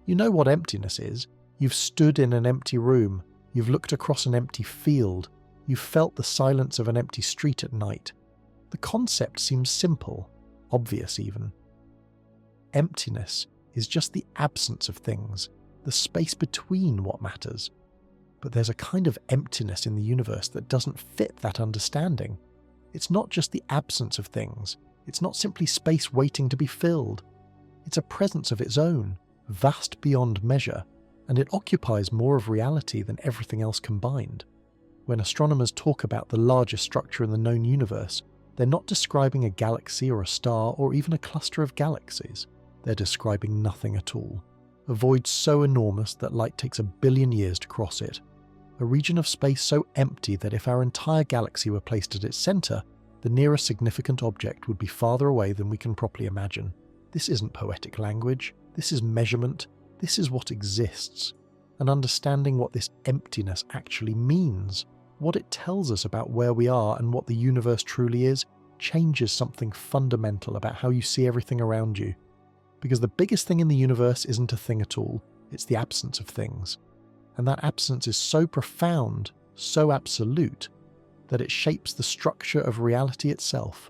You know what emptiness is. You've stood in an empty room, you've looked across an empty field, you've felt the silence of an empty street at night. The concept seems simple, obvious even. Emptiness is just the absence of things, the space between what matters. But there's a kind of emptiness in the universe that doesn't fit that understanding. It's not just the absence of things, it's not simply space waiting to be filled. It's a presence of its own, vast beyond measure, and it occupies more of reality than everything else combined. When astronomers talk about the largest structure in the known universe, they're not describing a galaxy or a star or even a cluster of galaxies. They're describing nothing at all. A void so enormous that light takes 1 billion years to cross it. A region of space so empty that if our entire galaxy were placed at its centre, the nearest significant object would be farther away than we can properly imagine. This isn't poetic language, this is measurement, this is what exists. And understanding what this emptiness actually means, what it tells us about where we are and what the universe truly is, changes something fundamental about how you see everything around you. Because the biggest thing in the universe isn't a thing at all, it's the absence of things. And that absence is so profound, so absolute, that it shapes the structure of reality itself.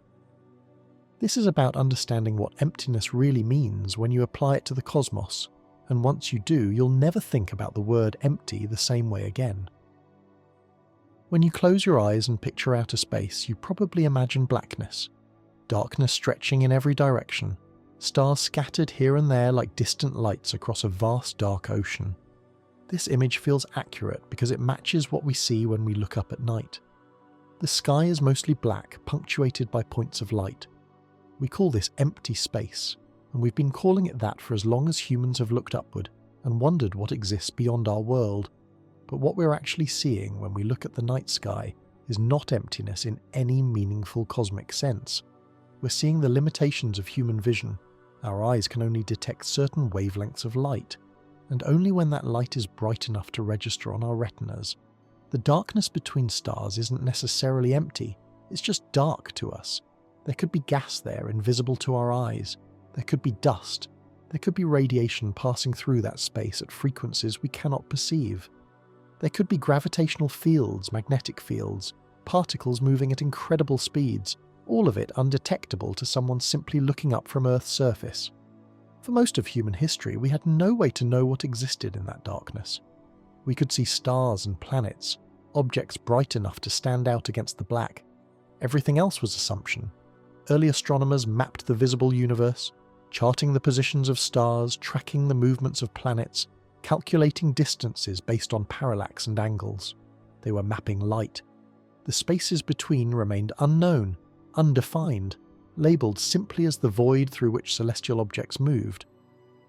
This is about understanding what emptiness really means when you apply it to the cosmos, and once you do, you'll never think about the word empty the same way again. When you close your eyes and picture outer space, you probably imagine blackness, darkness stretching in every direction, stars scattered here and there like distant lights across a vast dark ocean. This image feels accurate because it matches what we see when we look up at night. The sky is mostly black, punctuated by points of light. We call this empty space, and we've been calling it that for as long as humans have looked upward and wondered what exists beyond our world. But what we're actually seeing when we look at the night sky is not emptiness in any meaningful cosmic sense. We're seeing the limitations of human vision. Our eyes can only detect certain wavelengths of light, and only when that light is bright enough to register on our retinas. The darkness between stars isn't necessarily empty, it's just dark to us. There could be gas there, invisible to our eyes. There could be dust. There could be radiation passing through that space at frequencies we cannot perceive. There could be gravitational fields, magnetic fields, particles moving at incredible speeds, all of it undetectable to someone simply looking up from Earth's surface. For most of human history, we had no way to know what existed in that darkness. We could see stars and planets, objects bright enough to stand out against the black. Everything else was assumption. Early astronomers mapped the visible universe, charting the positions of stars, tracking the movements of planets, calculating distances based on parallax and angles. They were mapping light. The spaces between remained unknown, undefined, labelled simply as the void through which celestial objects moved.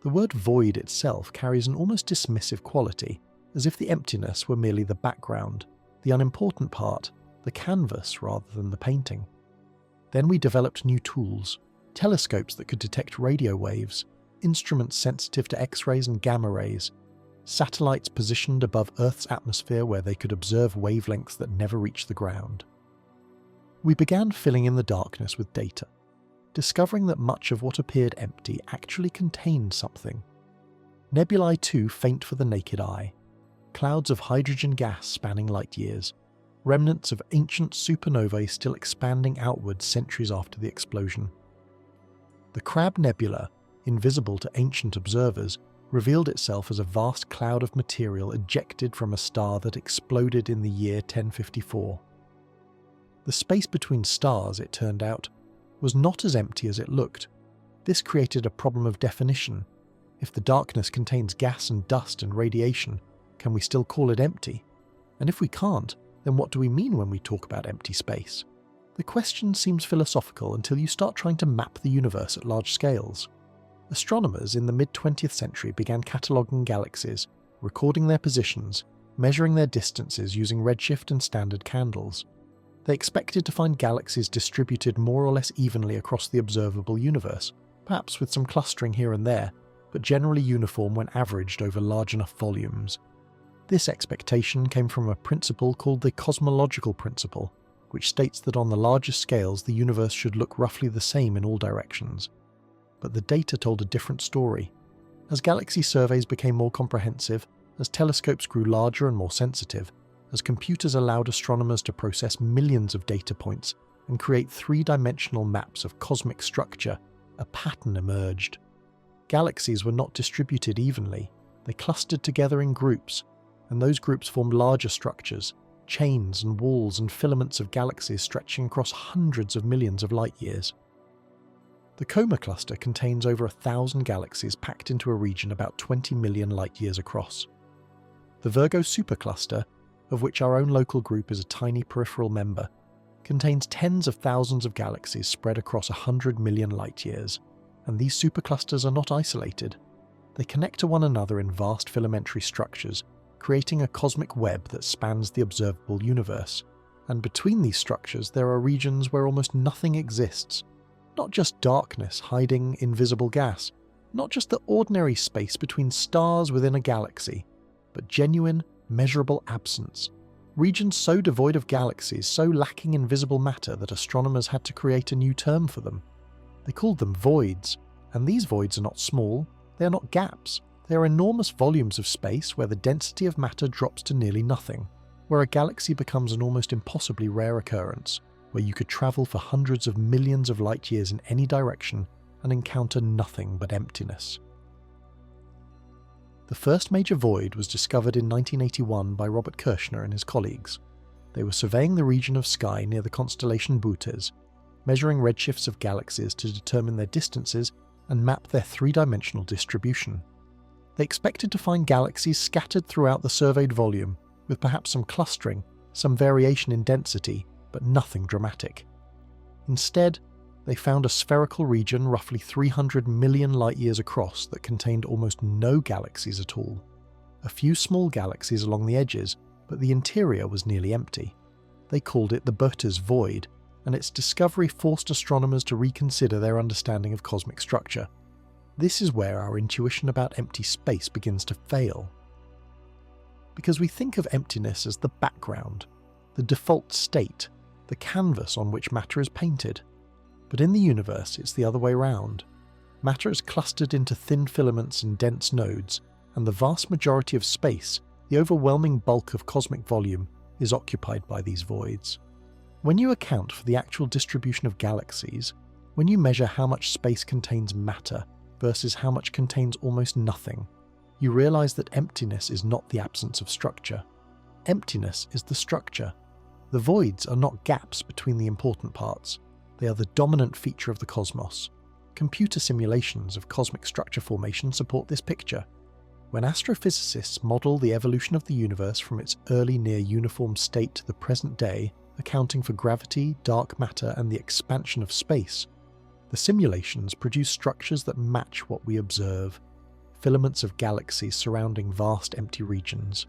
The word void itself carries an almost dismissive quality, as if the emptiness were merely the background, the unimportant part, the canvas rather than the painting. Then we developed new tools, telescopes that could detect radio waves, instruments sensitive to X-rays and gamma rays, satellites positioned above Earth's atmosphere where they could observe wavelengths that never reach the ground. We began filling in the darkness with data, discovering that much of what appeared empty actually contained something. Nebulae too faint for the naked eye, clouds of hydrogen gas spanning light years, remnants of ancient supernovae still expanding outward centuries after the explosion. The Crab Nebula, invisible to ancient observers, revealed itself as a vast cloud of material ejected from a star that exploded in the year 1054. The space between stars, it turned out, was not as empty as it looked. This created a problem of definition. If the darkness contains gas and dust and radiation, can we still call it empty? And if we can't, then what do we mean when we talk about empty space? The question seems philosophical until you start trying to map the universe at large scales. Astronomers in the mid-20th century began cataloguing galaxies, recording their positions, measuring their distances using redshift and standard candles. They expected to find galaxies distributed more or less evenly across the observable universe, perhaps with some clustering here and there, but generally uniform when averaged over large enough volumes. This expectation came from a principle called the cosmological principle, which states that on the largest scales the universe should look roughly the same in all directions. But the data told a different story. As galaxy surveys became more comprehensive, as telescopes grew larger and more sensitive, as computers allowed astronomers to process millions of data points and create three-dimensional maps of cosmic structure, a pattern emerged. Galaxies were not distributed evenly, they clustered together in groups, and those groups formed larger structures, chains and walls and filaments of galaxies stretching across hundreds of millions of light-years. The Coma cluster contains over 1,000 galaxies packed into a region about 20 million light-years across. The Virgo supercluster, of which our own local group is a tiny peripheral member, contains tens of thousands of galaxies spread across 100 million light-years, and these superclusters are not isolated. They connect to one another in vast filamentary structures, creating a cosmic web that spans the observable universe. And between these structures there are regions where almost nothing exists. Not just darkness hiding invisible gas, not just the ordinary space between stars within a galaxy, but genuine, measurable absence. Regions so devoid of galaxies, so lacking in visible matter that astronomers had to create a new term for them. They called them voids, and these voids are not small, they are not gaps, they are enormous volumes of space where the density of matter drops to nearly nothing, where a galaxy becomes an almost impossibly rare occurrence, where you could travel for hundreds of millions of light years in any direction and encounter nothing but emptiness. The first major void was discovered in 1981 by Robert Kirshner and his colleagues. They were surveying the region of sky near the constellation Bootes, measuring redshifts of galaxies to determine their distances and map their three-dimensional distribution. They expected to find galaxies scattered throughout the surveyed volume, with perhaps some clustering, some variation in density, but nothing dramatic. Instead, they found a spherical region roughly 300 million light-years across that contained almost no galaxies at all. A few small galaxies along the edges, but the interior was nearly empty. They called it the Bootes void, and its discovery forced astronomers to reconsider their understanding of cosmic structure. This is where our intuition about empty space begins to fail. Because we think of emptiness as the background, the default state, the canvas on which matter is painted. But in the universe, it's the other way round. Matter is clustered into thin filaments and dense nodes, and the vast majority of space, the overwhelming bulk of cosmic volume, is occupied by these voids. When you account for the actual distribution of galaxies, when you measure how much space contains matter versus how much contains almost nothing, you realize that emptiness is not the absence of structure. Emptiness is the structure. The voids are not gaps between the important parts. They are the dominant feature of the cosmos. Computer simulations of cosmic structure formation support this picture. When astrophysicists model the evolution of the universe from its early near-uniform state to the present day, accounting for gravity, dark matter, and the expansion of space, the simulations produce structures that match what we observe. Filaments of galaxies surrounding vast empty regions.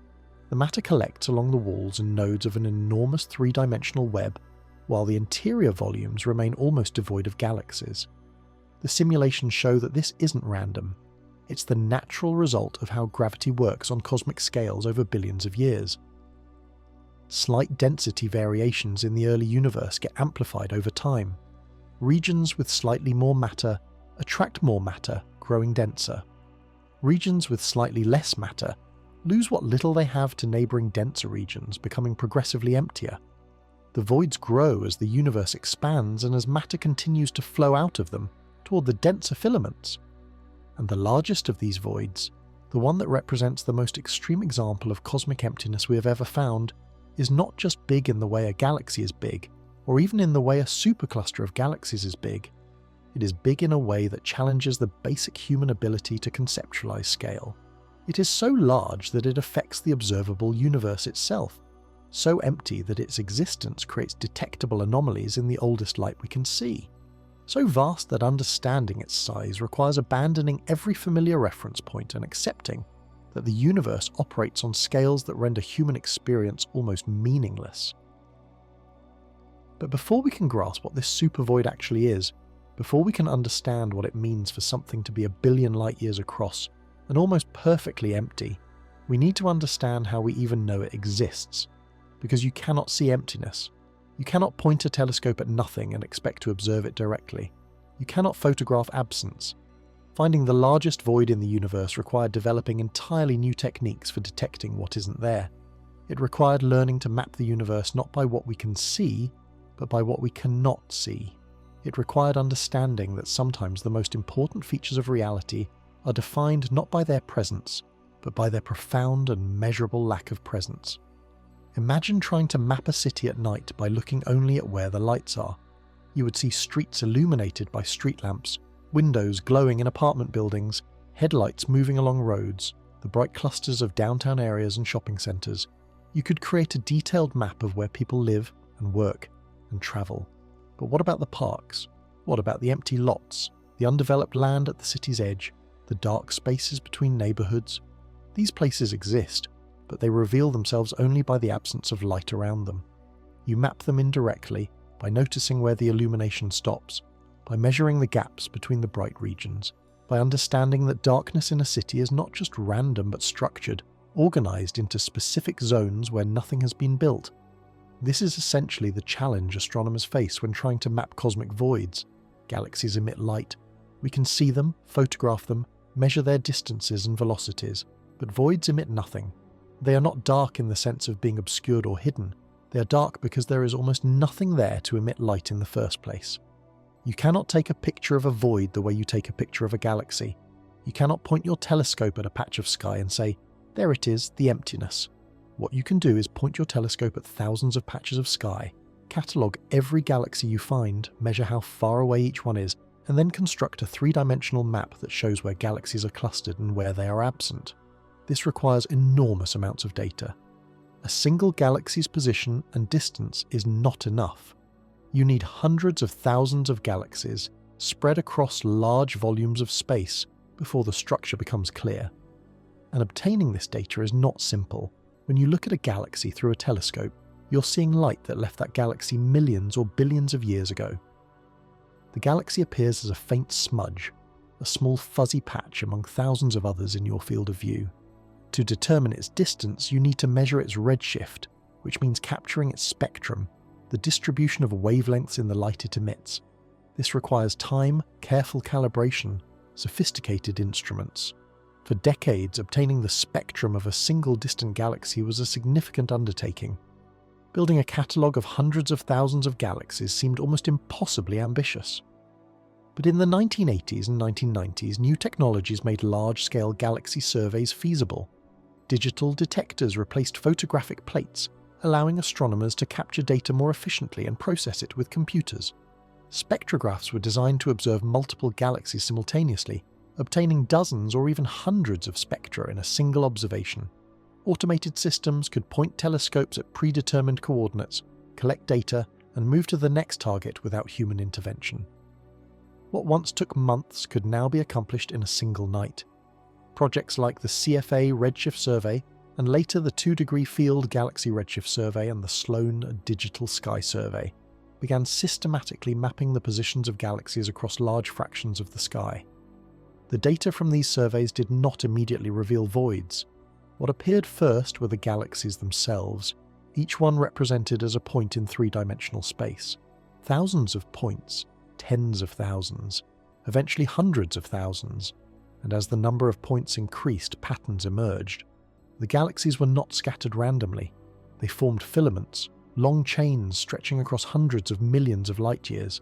The matter collects along the walls and nodes of an enormous three-dimensional web, while the interior volumes remain almost devoid of galaxies. The simulations show that this isn't random. It's the natural result of how gravity works on cosmic scales over billions of years. Slight density variations in the early universe get amplified over time. Regions with slightly more matter attract more matter, growing denser. Regions with slightly less matter lose what little they have to neighbouring denser regions, becoming progressively emptier. The voids grow as the universe expands and as matter continues to flow out of them toward the denser filaments. And the largest of these voids, the one that represents the most extreme example of cosmic emptiness we have ever found, is not just big in the way a galaxy is big, or even in the way a supercluster of galaxies is big. It is big in a way that challenges the basic human ability to conceptualize scale. It is so large that it affects the observable universe itself, so empty that its existence creates detectable anomalies in the oldest light we can see, so vast that understanding its size requires abandoning every familiar reference point and accepting that the universe operates on scales that render human experience almost meaningless. But before we can grasp what this supervoid actually is, before we can understand what it means for something to be a billion light years across and almost perfectly empty, we need to understand how we even know it exists. Because you cannot see emptiness. You cannot point a telescope at nothing and expect to observe it directly. You cannot photograph absence. Finding the largest void in the universe required developing entirely new techniques for detecting what isn't there. It required learning to map the universe not by what we can see, but by what we cannot see. It required understanding that sometimes the most important features of reality are defined not by their presence, but by their profound and measurable lack of presence. Imagine trying to map a city at night by looking only at where the lights are. You would see streets illuminated by street lamps, windows glowing in apartment buildings, headlights moving along roads, the bright clusters of downtown areas and shopping centres. You could create a detailed map of where people live and work and travel. But what about the parks? What about the empty lots, the undeveloped land at the city's edge, the dark spaces between neighbourhoods? These places exist, but they reveal themselves only by the absence of light around them. You map them indirectly by noticing where the illumination stops, by measuring the gaps between the bright regions, by understanding that darkness in a city is not just random but structured, organised into specific zones where nothing has been built. This is essentially the challenge astronomers face when trying to map cosmic voids. Galaxies emit light. We can see them, photograph them, measure their distances and velocities, but voids emit nothing. They are not dark in the sense of being obscured or hidden. They are dark because there is almost nothing there to emit light in the first place. You cannot take a picture of a void the way you take a picture of a galaxy. You cannot point your telescope at a patch of sky and say, "There it is, the emptiness." What you can do is point your telescope at thousands of patches of sky, catalogue every galaxy you find, measure how far away each one is, and then construct a three-dimensional map that shows where galaxies are clustered and where they are absent. This requires enormous amounts of data. A single galaxy's position and distance is not enough. You need hundreds of thousands of galaxies spread across large volumes of space before the structure becomes clear. And obtaining this data is not simple. When you look at a galaxy through a telescope, you're seeing light that left that galaxy millions or billions of years ago. The galaxy appears as a faint smudge, a small fuzzy patch among thousands of others in your field of view. To determine its distance, you need to measure its redshift, which means capturing its spectrum, the distribution of wavelengths in the light it emits. This requires time, careful calibration, sophisticated instruments. For decades, obtaining the spectrum of a single distant galaxy was a significant undertaking. Building a catalogue of hundreds of thousands of galaxies seemed almost impossibly ambitious. But in the 1980s and 1990s, new technologies made large-scale galaxy surveys feasible. Digital detectors replaced photographic plates, allowing astronomers to capture data more efficiently and process it with computers. Spectrographs were designed to observe multiple galaxies simultaneously, obtaining dozens or even hundreds of spectra in a single observation. Automated systems could point telescopes at predetermined coordinates, collect data, and move to the next target without human intervention. What once took months could now be accomplished in a single night. Projects like the CFA Redshift Survey, and later the 2-degree Field Galaxy Redshift Survey and the Sloan Digital Sky Survey, began systematically mapping the positions of galaxies across large fractions of the sky. The data from these surveys did not immediately reveal voids. What appeared first were the galaxies themselves, each one represented as a point in three-dimensional space. Thousands of points, tens of thousands, eventually hundreds of thousands, and as the number of points increased, patterns emerged. The galaxies were not scattered randomly. They formed filaments, long chains stretching across hundreds of millions of light-years.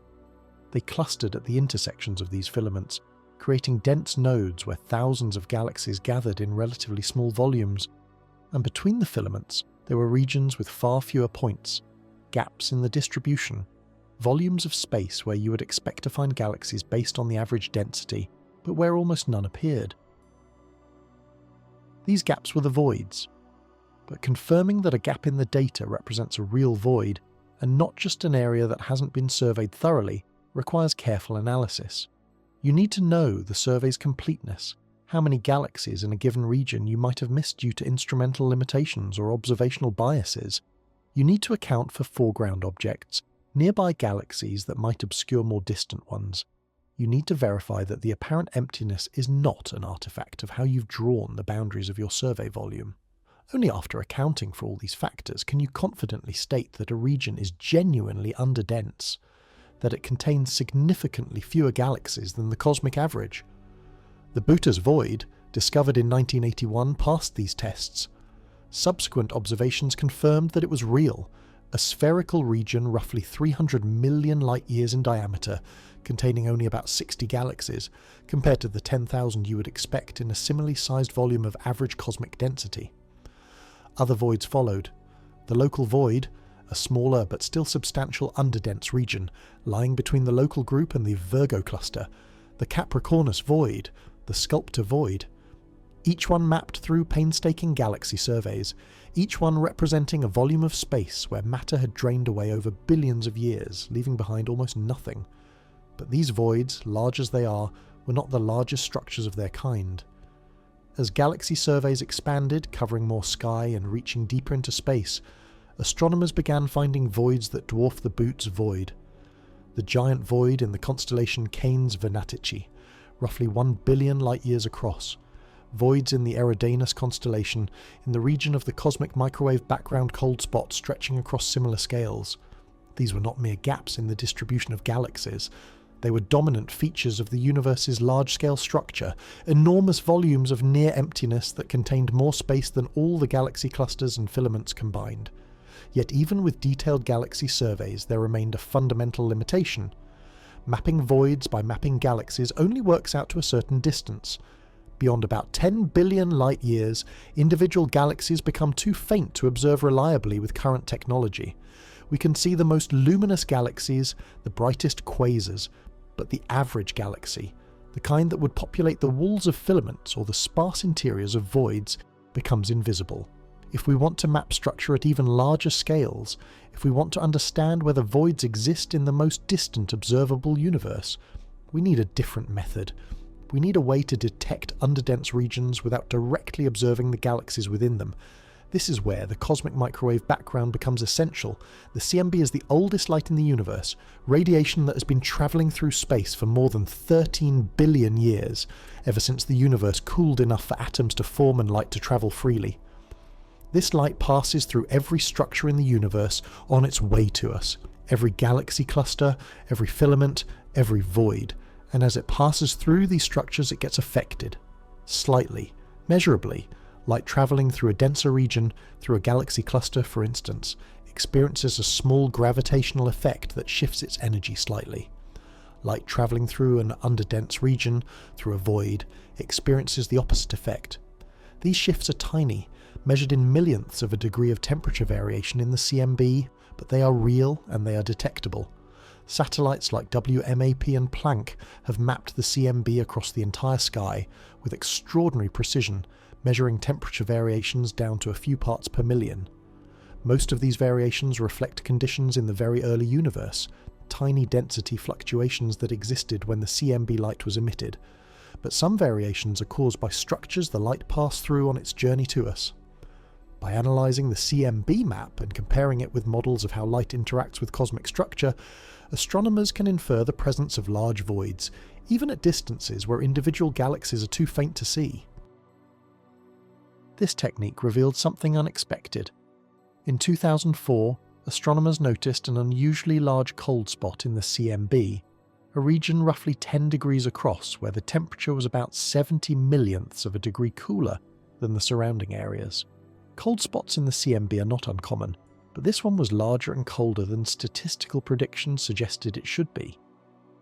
They clustered at the intersections of these filaments, creating dense nodes where thousands of galaxies gathered in relatively small volumes. And between the filaments, there were regions with far fewer points, gaps in the distribution, volumes of space where you would expect to find galaxies based on the average density, but where almost none appeared. These gaps were the voids. But confirming that a gap in the data represents a real void, and not just an area that hasn't been surveyed thoroughly, requires careful analysis. You need to know the survey's completeness, how many galaxies in a given region you might have missed due to instrumental limitations or observational biases. You need to account for foreground objects, nearby galaxies that might obscure more distant ones. You need to verify that the apparent emptiness is not an artifact of how you've drawn the boundaries of your survey volume. Only after accounting for all these factors can you confidently state that a region is genuinely underdense, that it contains significantly fewer galaxies than the cosmic average. The Bhuta's void, discovered in 1981, passed these tests. Subsequent observations confirmed that it was real, a spherical region roughly 300 million light-years in diameter, containing only about 60 galaxies, compared to the 10,000 you would expect in a similarly sized volume of average cosmic density. Other voids followed. The local void, a smaller but still substantial underdense region, lying between the local group and the Virgo cluster, the Capricornus void, the Sculptor void, each one mapped through painstaking galaxy surveys, each one representing a volume of space where matter had drained away over billions of years, leaving behind almost nothing. But these voids, large as they are, were not the largest structures of their kind. As galaxy surveys expanded, covering more sky and reaching deeper into space, astronomers began finding voids that dwarf the Bhuta's void. The giant void in the constellation Canes Venatici, roughly 1 billion light-years across. Voids in the Eridanus constellation, in the region of the cosmic microwave background cold spot stretching across similar scales. These were not mere gaps in the distribution of galaxies. They were dominant features of the universe's large-scale structure, enormous volumes of near emptiness that contained more space than all the galaxy clusters and filaments combined. Yet even with detailed galaxy surveys, there remained a fundamental limitation. Mapping voids by mapping galaxies only works out to a certain distance. Beyond about 10 billion light-years, individual galaxies become too faint to observe reliably with current technology. We can see the most luminous galaxies, the brightest quasars, but the average galaxy, the kind that would populate the walls of filaments or the sparse interiors of voids, becomes invisible. If we want to map structure at even larger scales, if we want to understand whether voids exist in the most distant observable universe, we need a different method. We need a way to detect underdense regions without directly observing the galaxies within them. This is where the cosmic microwave background becomes essential. The CMB is the oldest light in the universe, radiation that has been travelling through space for more than 13 billion years, ever since the universe cooled enough for atoms to form and light to travel freely. This light passes through every structure in the universe on its way to us, every galaxy cluster, every filament, every void, and as it passes through these structures it gets affected. Slightly, measurably. Light travelling through a denser region, through a galaxy cluster for instance, experiences a small gravitational effect that shifts its energy slightly. Light travelling through an underdense region, through a void, experiences the opposite effect. These shifts are tiny, measured in millionths of a degree of temperature variation in the CMB, but they are real and they are detectable. Satellites like WMAP and Planck have mapped the CMB across the entire sky with extraordinary precision, measuring temperature variations down to a few parts per million. Most of these variations reflect conditions in the very early universe, tiny density fluctuations that existed when the CMB light was emitted, but some variations are caused by structures the light passed through on its journey to us. By analysing the CMB map and comparing it with models of how light interacts with cosmic structure, astronomers can infer the presence of large voids, even at distances where individual galaxies are too faint to see. This technique revealed something unexpected. In 2004, astronomers noticed an unusually large cold spot in the CMB, a region roughly 10 degrees across where the temperature was about 70 millionths of a degree cooler than the surrounding areas. Cold spots in the CMB are not uncommon, but this one was larger and colder than statistical predictions suggested it should be.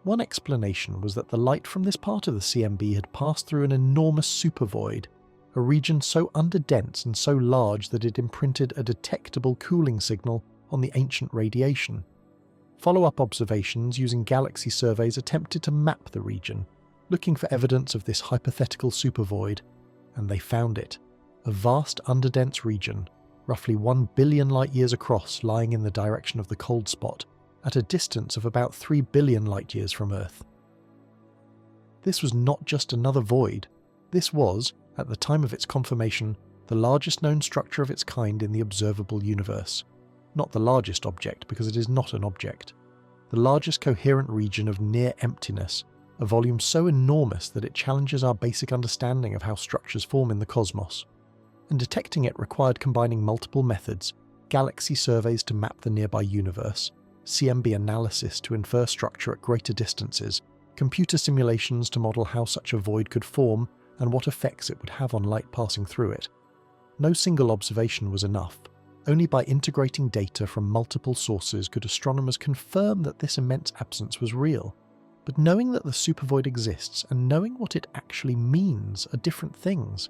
One explanation was that the light from this part of the CMB had passed through an enormous supervoid, a region so underdense and so large that it imprinted a detectable cooling signal on the ancient radiation. Follow-up observations using galaxy surveys attempted to map the region, looking for evidence of this hypothetical supervoid, and they found it. A vast underdense region, roughly 1 billion light-years across, lying in the direction of the cold spot, at a distance of about 3 billion light-years from Earth. This was not just another void. This was, at the time of its confirmation, the largest known structure of its kind in the observable universe. Not the largest object, because it is not an object. The largest coherent region of near emptiness, a volume so enormous that it challenges our basic understanding of how structures form in the cosmos. And detecting it required combining multiple methods: galaxy surveys to map the nearby universe, CMB analysis to infer structure at greater distances, computer simulations to model how such a void could form and what effects it would have on light passing through it. No single observation was enough. Only by integrating data from multiple sources could astronomers confirm that this immense absence was real. But knowing that the supervoid exists and knowing what it actually means are different things,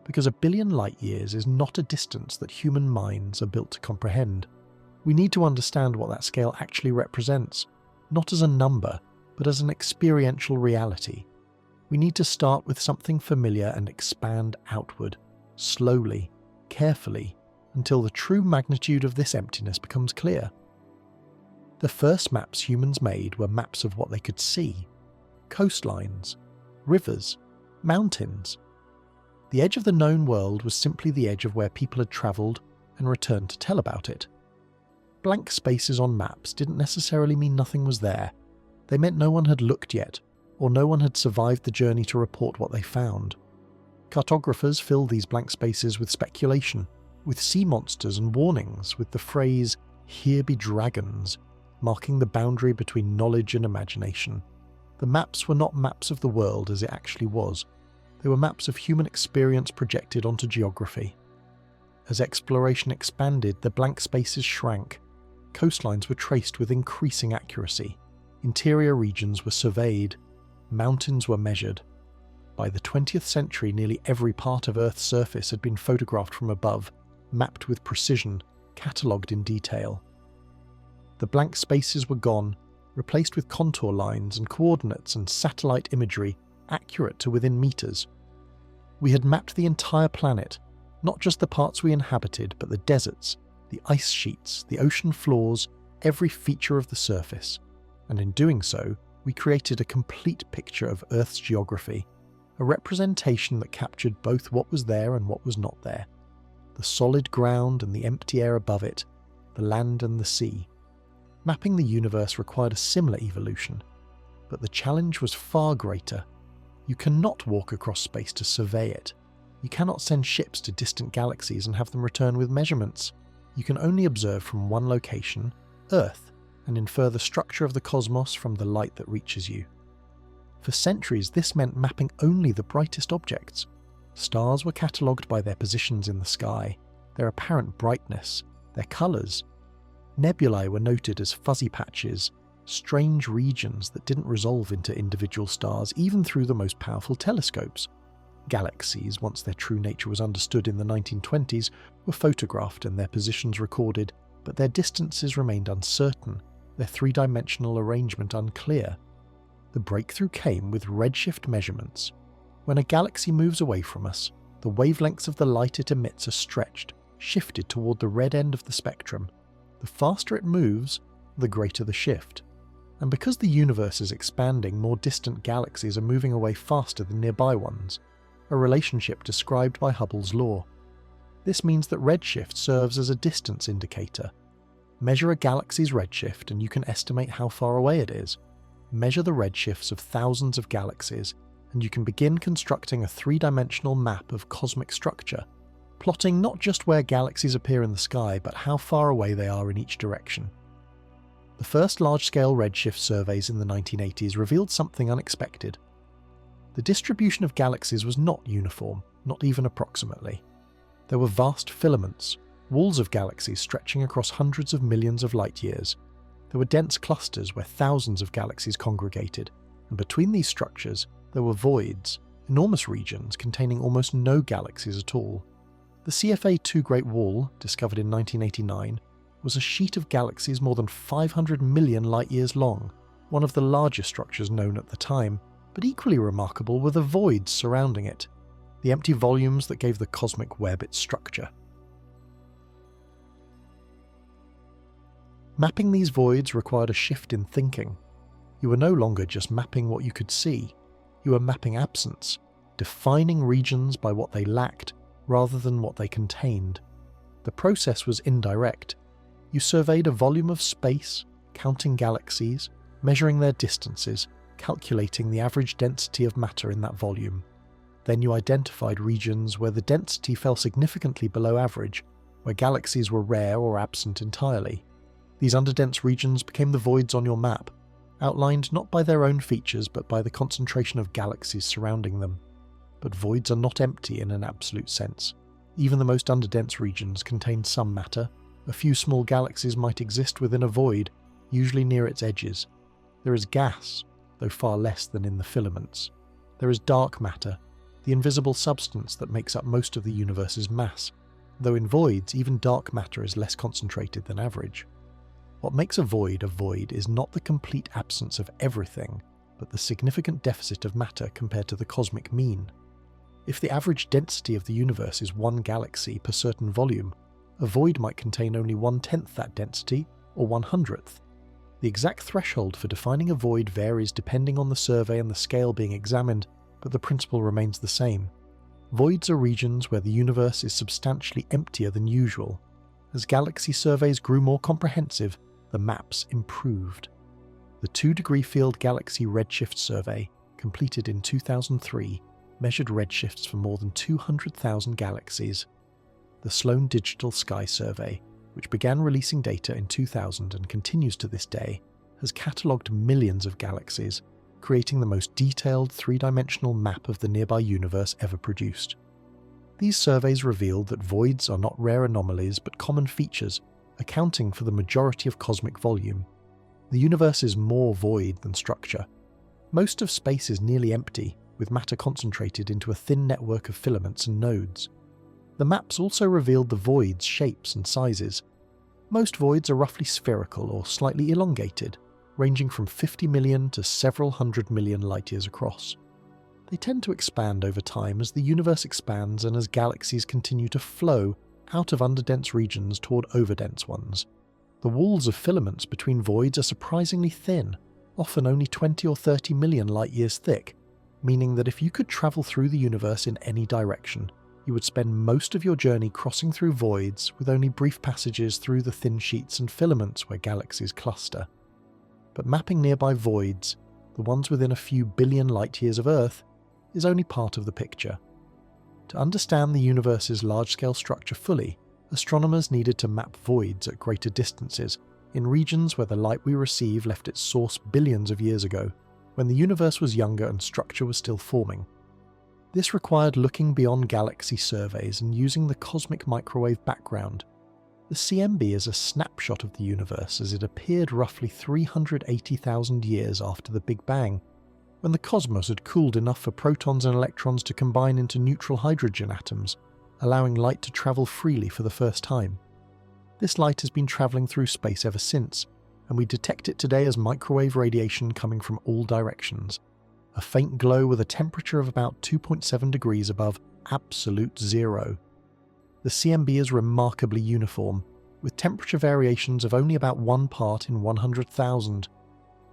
because 1 billion light-years is not a distance that human minds are built to comprehend. We need to understand what that scale actually represents, not as a number, but as an experiential reality. We need to start with something familiar and expand outward, slowly, carefully, until the true magnitude of this emptiness becomes clear. The first maps humans made were maps of what they could see: coastlines, rivers, mountains. The edge of the known world was simply the edge of where people had travelled and returned to tell about it. Blank spaces on maps didn't necessarily mean nothing was there. They meant no one had looked yet, or no one had survived the journey to report what they found. Cartographers filled these blank spaces with speculation, with sea monsters and warnings, with the phrase, "Here be dragons," marking the boundary between knowledge and imagination. The maps were not maps of the world as it actually was. They were maps of human experience projected onto geography. As exploration expanded, the blank spaces shrank. Coastlines were traced with increasing accuracy. Interior regions were surveyed. Mountains were measured. By the 20th century, nearly every part of Earth's surface had been photographed from above, mapped with precision, catalogued in detail. The blank spaces were gone, replaced with contour lines and coordinates and satellite imagery, accurate to within meters. We had mapped the entire planet, not just the parts we inhabited, but the deserts, the ice sheets, the ocean floors, every feature of the surface. And in doing so, we created a complete picture of Earth's geography, a representation that captured both what was there and what was not there, the solid ground and the empty air above it, the land and the sea. Mapping the universe required a similar evolution, but the challenge was far greater. You cannot walk across space to survey it. You cannot send ships to distant galaxies and have them return with measurements. You can only observe from one location, Earth, and infer the structure of the cosmos from the light that reaches you. For centuries, this meant mapping only the brightest objects. Stars were catalogued by their positions in the sky, their apparent brightness, their colours. Nebulae were noted as fuzzy patches, strange regions that didn't resolve into individual stars even through the most powerful telescopes. Galaxies, once their true nature was understood in the 1920s, were photographed and their positions recorded, but their distances remained uncertain, their three-dimensional arrangement unclear. The breakthrough came with redshift measurements. When a galaxy moves away from us, the wavelengths of the light it emits are stretched, shifted toward the red end of the spectrum. The faster it moves, the greater the shift. And because the universe is expanding, more distant galaxies are moving away faster than nearby ones, a relationship described by Hubble's law. This means that redshift serves as a distance indicator. Measure a galaxy's redshift and you can estimate how far away it is. Measure the redshifts of thousands of galaxies, and you can begin constructing a three-dimensional map of cosmic structure, plotting not just where galaxies appear in the sky, but how far away they are in each direction. The first large-scale redshift surveys in the 1980s revealed something unexpected. The distribution of galaxies was not uniform, not even approximately. There were vast filaments, walls of galaxies stretching across hundreds of millions of light-years. There were dense clusters where thousands of galaxies congregated, and between these structures there were voids, enormous regions containing almost no galaxies at all. The CFA2 Great Wall, discovered in 1989, was a sheet of galaxies more than 500 million light-years long, one of the largest structures known at the time, but equally remarkable were the voids surrounding it, the empty volumes that gave the cosmic web its structure. Mapping these voids required a shift in thinking. You were no longer just mapping what you could see, you were mapping absence, defining regions by what they lacked rather than what they contained. The process was indirect. You surveyed a volume of space, counting galaxies, measuring their distances, calculating the average density of matter in that volume. Then you identified regions where the density fell significantly below average, where galaxies were rare or absent entirely. These underdense regions became the voids on your map. outlined not by their own features but by the concentration of galaxies surrounding them. But voids are not empty in an absolute sense. Even the most underdense regions contain some matter. A few small galaxies might exist within a void, usually near its edges. There is gas, though far less than in the filaments. There is dark matter, the invisible substance that makes up most of the universe's mass, though in voids even dark matter is less concentrated than average. What makes a void is not the complete absence of everything, but the significant deficit of matter compared to the cosmic mean. If the average density of the universe is one galaxy per certain volume, a void might contain only 1/10 that density, or 1/100th. The exact threshold for defining a void varies depending on the survey and the scale being examined, but the principle remains the same. Voids are regions where the universe is substantially emptier than usual. As galaxy surveys grew more comprehensive, the maps improved. The 2-degree field galaxy redshift survey, completed in 2003, measured redshifts for more than 200,000 galaxies. The Sloan Digital Sky Survey, which began releasing data in 2000 and continues to this day, has catalogued millions of galaxies, creating the most detailed 3-dimensional map of the nearby universe ever produced. These surveys revealed that voids are not rare anomalies but common features, accounting for the majority of cosmic volume. The universe is more void than structure. Most of space is nearly empty, with matter concentrated into a thin network of filaments and nodes. The maps also revealed the void's shapes and sizes. Most voids are roughly spherical or slightly elongated, ranging from 50 million to several hundred million light-years across. They tend to expand over time as the universe expands and as galaxies continue to flow out of underdense regions toward overdense ones. The walls of filaments between voids are surprisingly thin, often only 20 or 30 million light-years thick, meaning that if you could travel through the universe in any direction, you would spend most of your journey crossing through voids with only brief passages through the thin sheets and filaments where galaxies cluster. But mapping nearby voids, the ones within a few billion light-years of Earth, is only part of the picture. To understand the universe's large-scale structure fully, astronomers needed to map voids at greater distances, in regions where the light we receive left its source billions of years ago, when the universe was younger and structure was still forming. This required looking beyond galaxy surveys and using the cosmic microwave background. The CMB is a snapshot of the universe as it appeared roughly 380,000 years after the Big Bang, when the cosmos had cooled enough for protons and electrons to combine into neutral hydrogen atoms, allowing light to travel freely for the first time. This light has been travelling through space ever since, and we detect it today as microwave radiation coming from all directions, a faint glow with a temperature of about 2.7 degrees above absolute zero. The CMB is remarkably uniform, with temperature variations of only about 1 part in 100,000,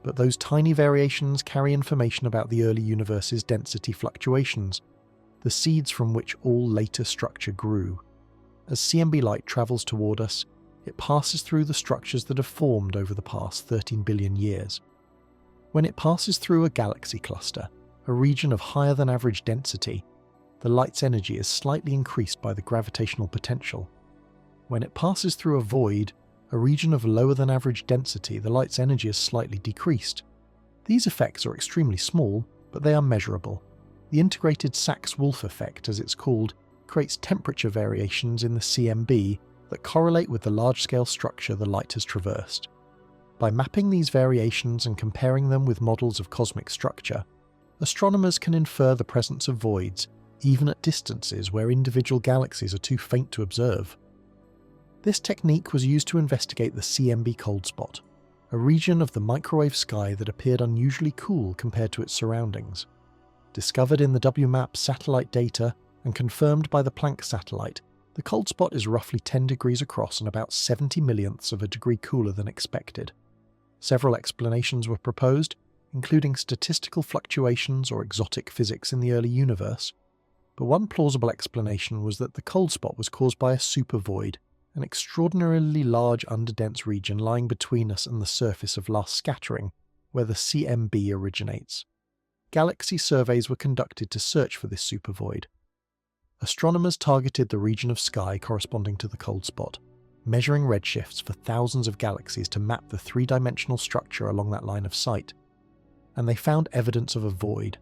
but those tiny variations carry information about the early universe's density fluctuations, the seeds from which all later structure grew. As CMB light travels toward us, it passes through the structures that have formed over the past 13 billion years. When it passes through a galaxy cluster, a region of higher than average density, the light's energy is slightly increased by the gravitational potential. When it passes through a void, a region of lower than average density, the light's energy is slightly decreased. These effects are extremely small, but they are measurable. The integrated Sachs-Wolf effect, as it's called, creates temperature variations in the CMB that correlate with the large-scale structure the light has traversed. By mapping these variations and comparing them with models of cosmic structure, astronomers can infer the presence of voids even at distances where individual galaxies are too faint to observe. This technique was used to investigate the CMB cold spot, a region of the microwave sky that appeared unusually cool compared to its surroundings. Discovered in the WMAP satellite data and confirmed by the Planck satellite, the cold spot is roughly 10 degrees across and about 70 millionths of a degree cooler than expected. Several explanations were proposed, including statistical fluctuations or exotic physics in the early universe, but one plausible explanation was that the cold spot was caused by a supervoid, an extraordinarily large underdense region lying between us and the surface of last scattering, where the CMB originates. Galaxy surveys were conducted to search for this supervoid. Astronomers targeted the region of sky corresponding to the cold spot. measuring redshifts for thousands of galaxies to map the three-dimensional structure along that line of sight. And they found evidence of a void.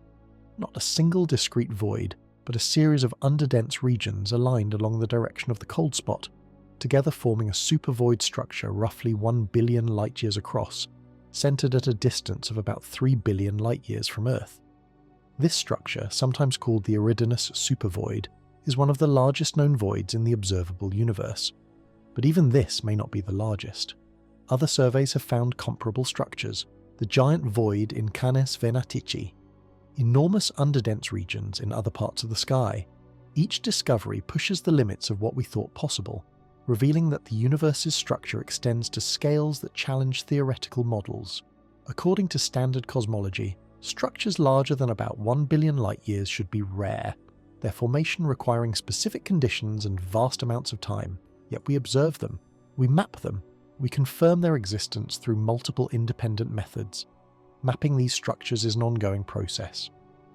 Not a single discrete void, but a series of underdense regions aligned along the direction of the cold spot, together forming a supervoid structure roughly 1 billion light-years across, centered at a distance of about 3 billion light-years from Earth. This structure, sometimes called the Eridanus supervoid, is one of the largest known voids in the observable universe. But even this may not be the largest. Other surveys have found comparable structures, the giant void in Canes Venatici, enormous underdense regions in other parts of the sky. Each discovery pushes the limits of what we thought possible, revealing that the universe's structure extends to scales that challenge theoretical models. According to standard cosmology, structures larger than about 1 billion light-years should be rare, their formation requiring specific conditions and vast amounts of time. Yet we observe them, we map them, we confirm their existence through multiple independent methods. Mapping these structures is an ongoing process.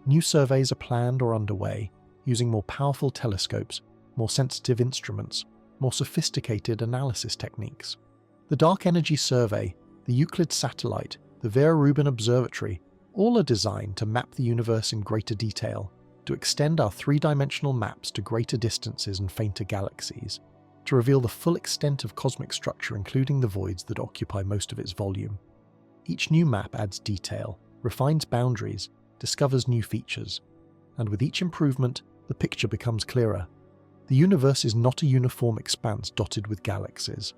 New surveys are planned or underway, using more powerful telescopes, more sensitive instruments, more sophisticated analysis techniques. The Dark Energy Survey, the Euclid Satellite, the Vera Rubin Observatory, all are designed to map the universe in greater detail, to extend our three-dimensional maps to greater distances and fainter galaxies, to reveal the full extent of cosmic structure including the voids that occupy most of its volume. Each new map adds detail, refines boundaries, discovers new features, and with each improvement, the picture becomes clearer. The universe is not a uniform expanse dotted with galaxies.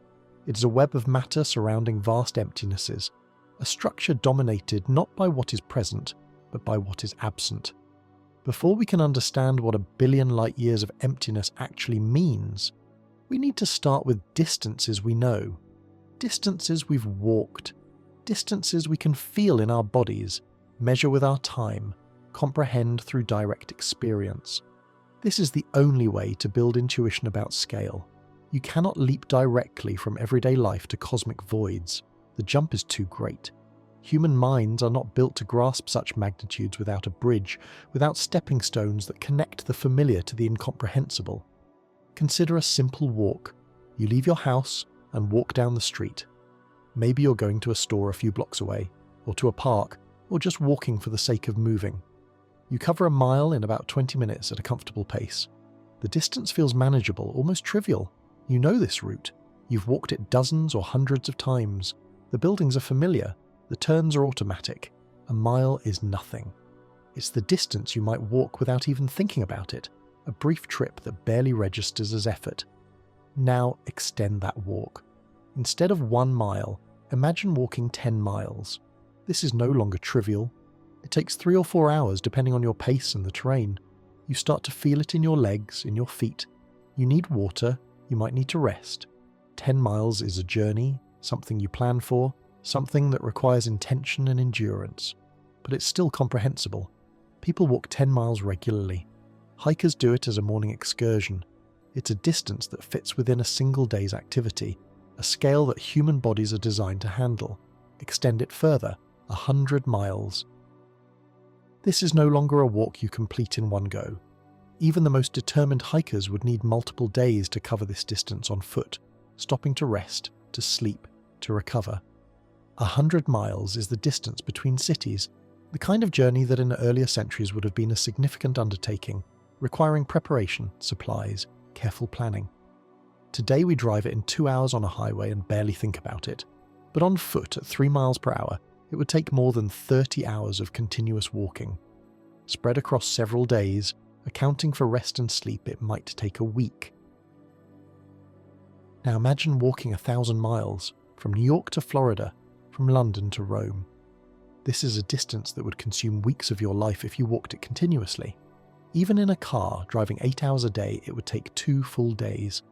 It is a web of matter surrounding vast emptinesses, a structure dominated not by what is present, but by what is absent. Before we can understand what 1 billion light-years of emptiness actually means, we need to start with distances we know, distances we've walked, distances we can feel in our bodies, measure with our time, comprehend through direct experience. This is the only way to build intuition about scale. You cannot leap directly from everyday life to cosmic voids. The jump is too great. Human minds are not built to grasp such magnitudes without a bridge, without stepping stones that connect the familiar to the incomprehensible. Consider a simple walk. You leave your house and walk down the street. Maybe you're going to a store a few blocks away, or to a park, or just walking for the sake of moving. You cover a mile in about 20 minutes at a comfortable pace. The distance feels manageable, almost trivial. You know this route. You've walked it dozens or hundreds of times. The buildings are familiar. The turns are automatic. A mile is nothing. It's the distance you might walk without even thinking about it. A brief trip that barely registers as effort. Now extend that walk. Instead of 1 mile, imagine walking 10 miles. This is no longer trivial. It takes 3 or 4 hours depending on your pace and the terrain. You start to feel it in your legs, in your feet. You need water, you might need to rest. 10 miles is a journey, something you plan for, something that requires intention and endurance. But it's still comprehensible. People walk 10 miles regularly. Hikers do it as a morning excursion. It's a distance that fits within a single day's activity, a scale that human bodies are designed to handle. Extend it further, 100 miles. This is no longer a walk you complete in one go. Even the most determined hikers would need multiple days to cover this distance on foot, stopping to rest, to sleep, to recover. 100 miles is the distance between cities, the kind of journey that in earlier centuries would have been a significant undertaking, requiring preparation, supplies, careful planning. Today we drive it in 2 hours on a highway and barely think about it. But on foot at 3 miles per hour, it would take more than 30 hours of continuous walking. Spread across several days, accounting for rest and sleep, it might take a week. Now imagine walking 1,000 miles, from New York to Florida, from London to Rome. This is a distance that would consume weeks of your life if you walked it continuously. Even in a car, driving 8 hours a day, it would take 2 full days.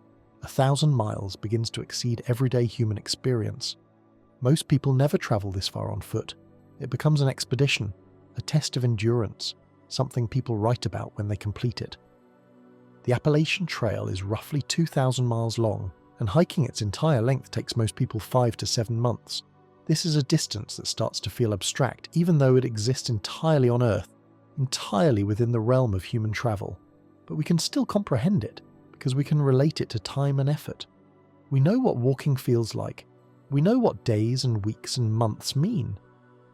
1,000 miles begins to exceed everyday human experience. Most people never travel this far on foot. It becomes an expedition, a test of endurance, something people write about when they complete it. The Appalachian Trail is roughly 2,000 miles long, and hiking its entire length takes most people 5 to 7 months. This is a distance that starts to feel abstract, even though it exists entirely on Earth, entirely within the realm of human travel. But we can still comprehend it, because we can relate it to time and effort. We know what walking feels like. We know what days and weeks and months mean.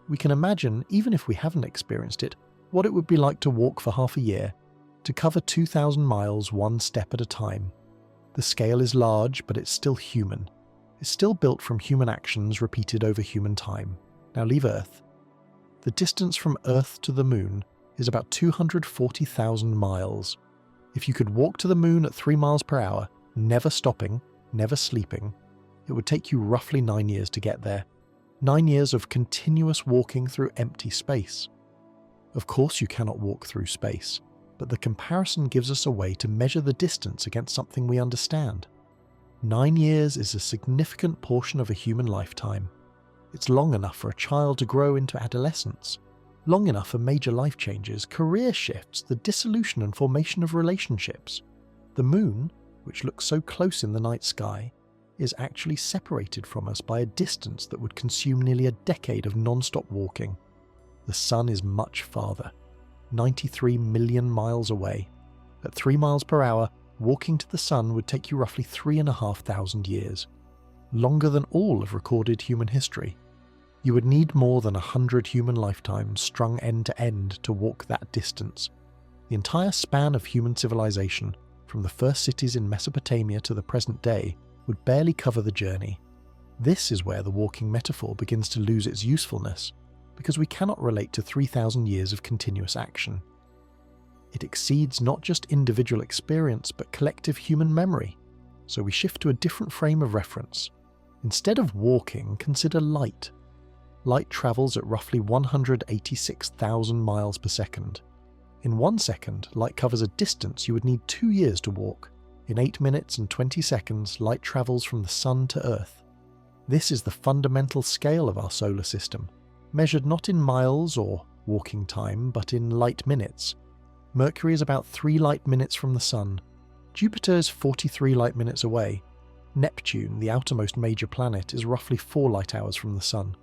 We can imagine, even if we haven't experienced it, what it would be like to walk for half a year, to cover 2,000 miles one step at a time. The scale is large, but it's still human. It's still built from human actions repeated over human time. Now leave Earth. The distance from Earth to the Moon is about 240,000 miles. If you could walk to the Moon at 3 miles per hour, never stopping, never sleeping, it would take you roughly 9 years to get there. 9 years of continuous walking through empty space. Of course you cannot walk through space, but the comparison gives us a way to measure the distance against something we understand. 9 years is a significant portion of a human lifetime. It's long enough for a child to grow into adolescence, long enough for major life changes, career shifts, the dissolution and formation of relationships. The Moon, which looks so close in the night sky, is actually separated from us by a distance that would consume nearly a decade of non-stop walking. The Sun is much farther, 93 million miles away. At 3 miles per hour, walking to the Sun would take you roughly 3,500 years, longer than all of recorded human history. You would need more than 100 human lifetimes strung end to end to walk that distance. The entire span of human civilization, from the first cities in Mesopotamia to the present day, would barely cover the journey. This is where the walking metaphor begins to lose its usefulness, because we cannot relate to 3,000 years of continuous action. It exceeds not just individual experience but collective human memory, so we shift to a different frame of reference. Instead of walking, consider light. Light travels at roughly 186,000 miles per second. In 1 second, light covers a distance you would need 2 years to walk. In 8 minutes and 20 seconds, light travels from the Sun to Earth. This is the fundamental scale of our solar system, measured not in miles or walking time, but in light minutes. Mercury is about 3 light minutes from the Sun. Jupiter is 43 light minutes away. Neptune, the outermost major planet, is roughly 4 light hours from the Sun.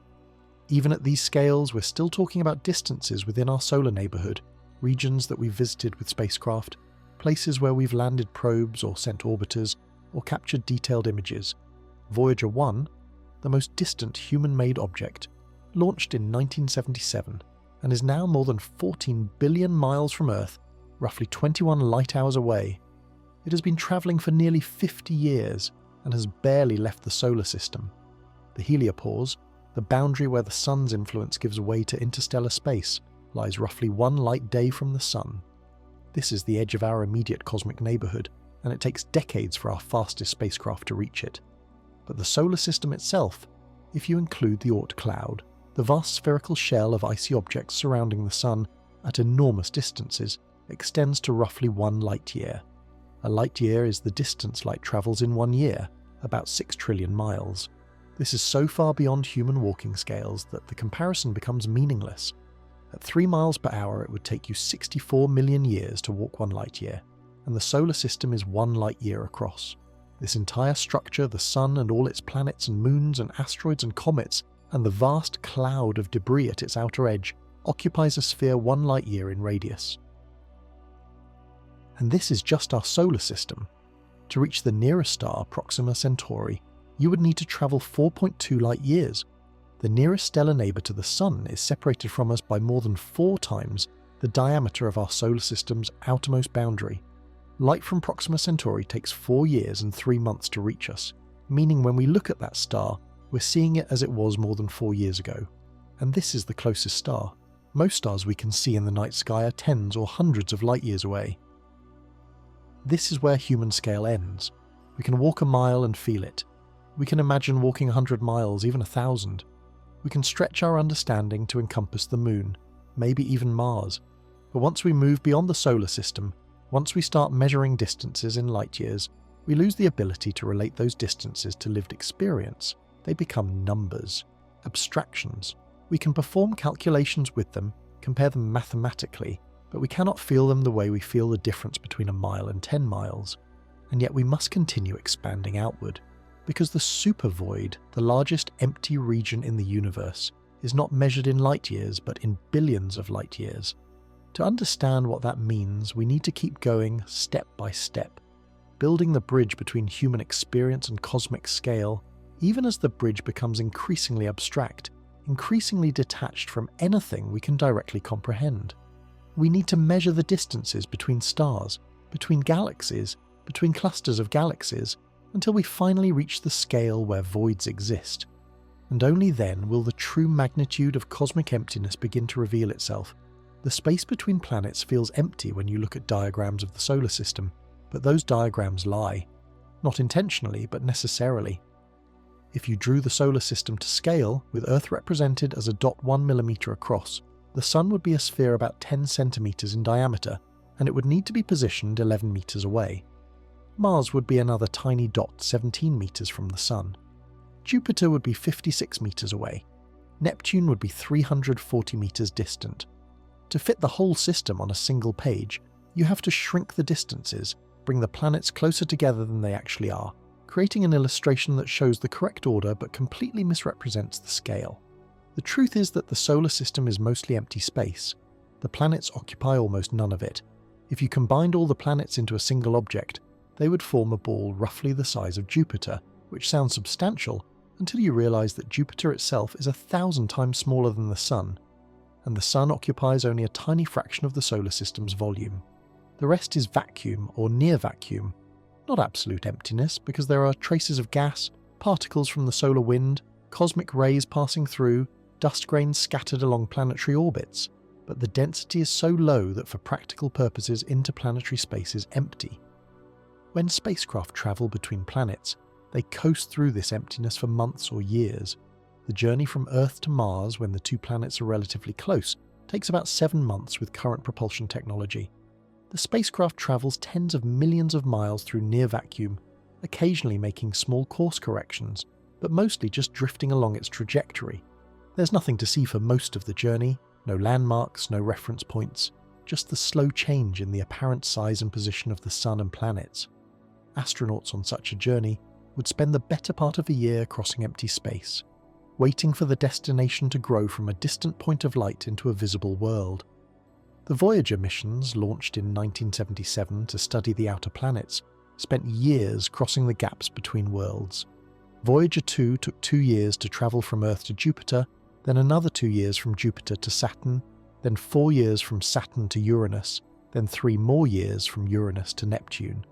Even at these scales, we're still talking about distances within our solar neighbourhood, regions that we've visited with spacecraft, places where we've landed probes or sent orbiters or captured detailed images. Voyager 1, the most distant human-made object, launched in 1977 and is now more than 14 billion miles from Earth, roughly 21 light hours away. It has been travelling for nearly 50 years and has barely left the solar system. The heliopause, the boundary where the Sun's influence gives way to interstellar space, lies roughly 1 light day from the Sun. This is the edge of our immediate cosmic neighbourhood, and it takes decades for our fastest spacecraft to reach it. But the solar system itself, if you include the Oort cloud, the vast spherical shell of icy objects surrounding the Sun at enormous distances, extends to roughly 1 light year. A light year is the distance light travels in 1 year, about 6 trillion miles. This is so far beyond human walking scales that the comparison becomes meaningless. At 3 miles per hour, it would take you 64 million years to walk 1 light year, and the solar system is 1 light year across. This entire structure, the Sun and all its planets and moons and asteroids and comets, and the vast cloud of debris at its outer edge, occupies a sphere 1 light year in radius. And this is just our solar system. To reach the nearest star, Proxima Centauri, you would need to travel 4.2 light years. The nearest stellar neighbour to the Sun is separated from us by more than 4 times the diameter of our solar system's outermost boundary. Light from Proxima Centauri takes 4 years and 3 months to reach us, meaning when we look at that star, we're seeing it as it was more than 4 years ago. And this is the closest star. Most stars we can see in the night sky are tens or hundreds of light years away. This is where human scale ends. We can walk a mile and feel it. We can imagine walking 100 miles, even 1,000. We can stretch our understanding to encompass the Moon, maybe even Mars. But once we move beyond the solar system, once we start measuring distances in light years, we lose the ability to relate those distances to lived experience. They become numbers, abstractions. We can perform calculations with them, compare them mathematically, but we cannot feel them the way we feel the difference between a mile and 10 miles. And yet we must continue expanding outward, because the supervoid, the largest empty region in the universe, is not measured in light years but in billions of light years. To understand what that means, we need to keep going step by step. building the bridge between human experience and cosmic scale, even as the bridge becomes increasingly abstract, increasingly detached from anything we can directly comprehend. We need to measure the distances between stars, between galaxies, between clusters of galaxies, until we finally reach the scale where voids exist. And only then will the true magnitude of cosmic emptiness begin to reveal itself. The space between planets feels empty when you look at diagrams of the solar system, but those diagrams lie. Not intentionally, but necessarily. If you drew the solar system to scale, with Earth represented as a dot 1 millimeter across, the Sun would be a sphere about 10 centimeters in diameter, and it would need to be positioned 11 meters away. Mars would be another tiny dot 17 meters from the Sun. Jupiter would be 56 meters away. Neptune would be 340 meters distant. To fit the whole system on a single page, you have to shrink the distances, bring the planets closer together than they actually are, creating an illustration that shows the correct order but completely misrepresents the scale. The truth is that the solar system is mostly empty space. The planets occupy almost none of it. If you combined all the planets into a single object, they would form a ball roughly the size of Jupiter, which sounds substantial until you realize that Jupiter itself is 1,000 times smaller than the Sun, and the Sun occupies only a tiny fraction of the solar system's volume. The rest is vacuum or near vacuum, not absolute emptiness, because there are traces of gas, particles from the solar wind, cosmic rays passing through, dust grains scattered along planetary orbits, but the density is so low that for practical purposes interplanetary space is empty. When spacecraft travel between planets, they coast through this emptiness for months or years. The journey from Earth to Mars, when the two planets are relatively close, takes about 7 months with current propulsion technology. The spacecraft travels tens of millions of miles through near vacuum, occasionally making small course corrections, but mostly just drifting along its trajectory. There's nothing to see for most of the journey, no landmarks, no reference points, just the slow change in the apparent size and position of the Sun and planets. Astronauts on such a journey would spend the better part of a year crossing empty space, waiting for the destination to grow from a distant point of light into a visible world. The Voyager missions, launched in 1977 to study the outer planets, spent years crossing the gaps between worlds. Voyager 2 took 2 years to travel from Earth to Jupiter, then another 2 years from Jupiter to Saturn, then 4 years from Saturn to Uranus, then 3 more years from Uranus to Neptune.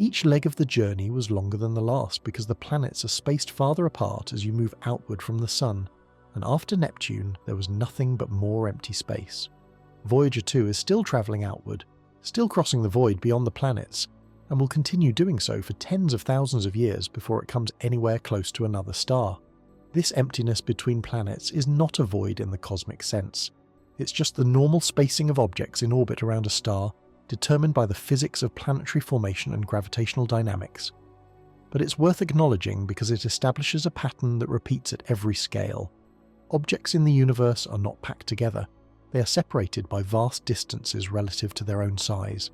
Each leg of the journey was longer than the last because the planets are spaced farther apart as you move outward from the Sun, and after Neptune there was nothing but more empty space. Voyager 2 is still travelling outward, still crossing the void beyond the planets, and will continue doing so for tens of thousands of years before it comes anywhere close to another star. This emptiness between planets is not a void in the cosmic sense. It's just the normal spacing of objects in orbit around a star, determined by the physics of planetary formation and gravitational dynamics. But it's worth acknowledging because it establishes a pattern that repeats at every scale. Objects in the universe are not packed together. They are separated by vast distances relative to their own size.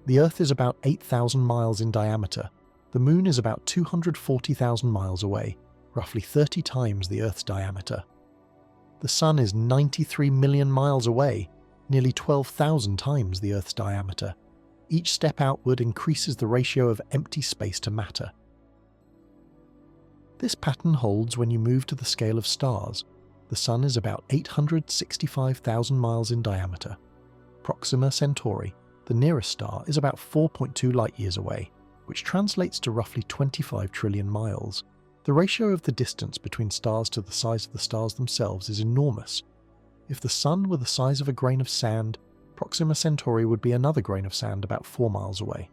The Earth is about 8,000 miles in diameter. The Moon is about 240,000 miles away, roughly 30 times the Earth's diameter. The Sun is 93 million miles away, nearly 12,000 times the Earth's diameter. Each step outward increases the ratio of empty space to matter. This pattern holds when you move to the scale of stars. The Sun is about 865,000 miles in diameter. Proxima Centauri, the nearest star, is about 4.2 light-years away, which translates to roughly 25 trillion miles. The ratio of the distance between stars to the size of the stars themselves is enormous. If the Sun were the size of a grain of sand, Proxima Centauri would be another grain of sand about 4 miles away.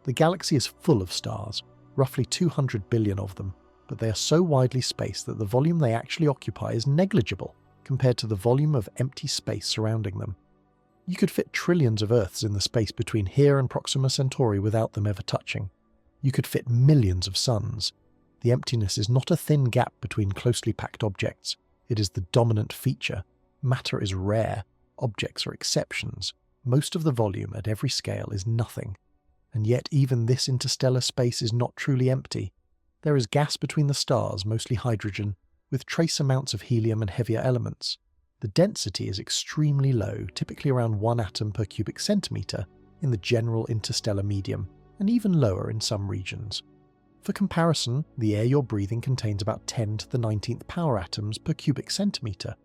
The galaxy is full of stars, roughly 200 billion of them, but they are so widely spaced that the volume they actually occupy is negligible compared to the volume of empty space surrounding them. You could fit trillions of Earths in the space between here and Proxima Centauri without them ever touching. You could fit millions of suns. The emptiness is not a thin gap between closely packed objects. It is the dominant feature. Matter is rare. Objects are exceptions. Most of the volume at every scale is nothing. And yet even this interstellar space is not truly empty. There is gas between the stars, mostly hydrogen, with trace amounts of helium and heavier elements. The density is extremely low, typically around 1 atom per cubic centimetre, in the general interstellar medium, and even lower in some regions. For comparison, the air you're breathing contains about 10 to the 19th power atoms per cubic centimetre.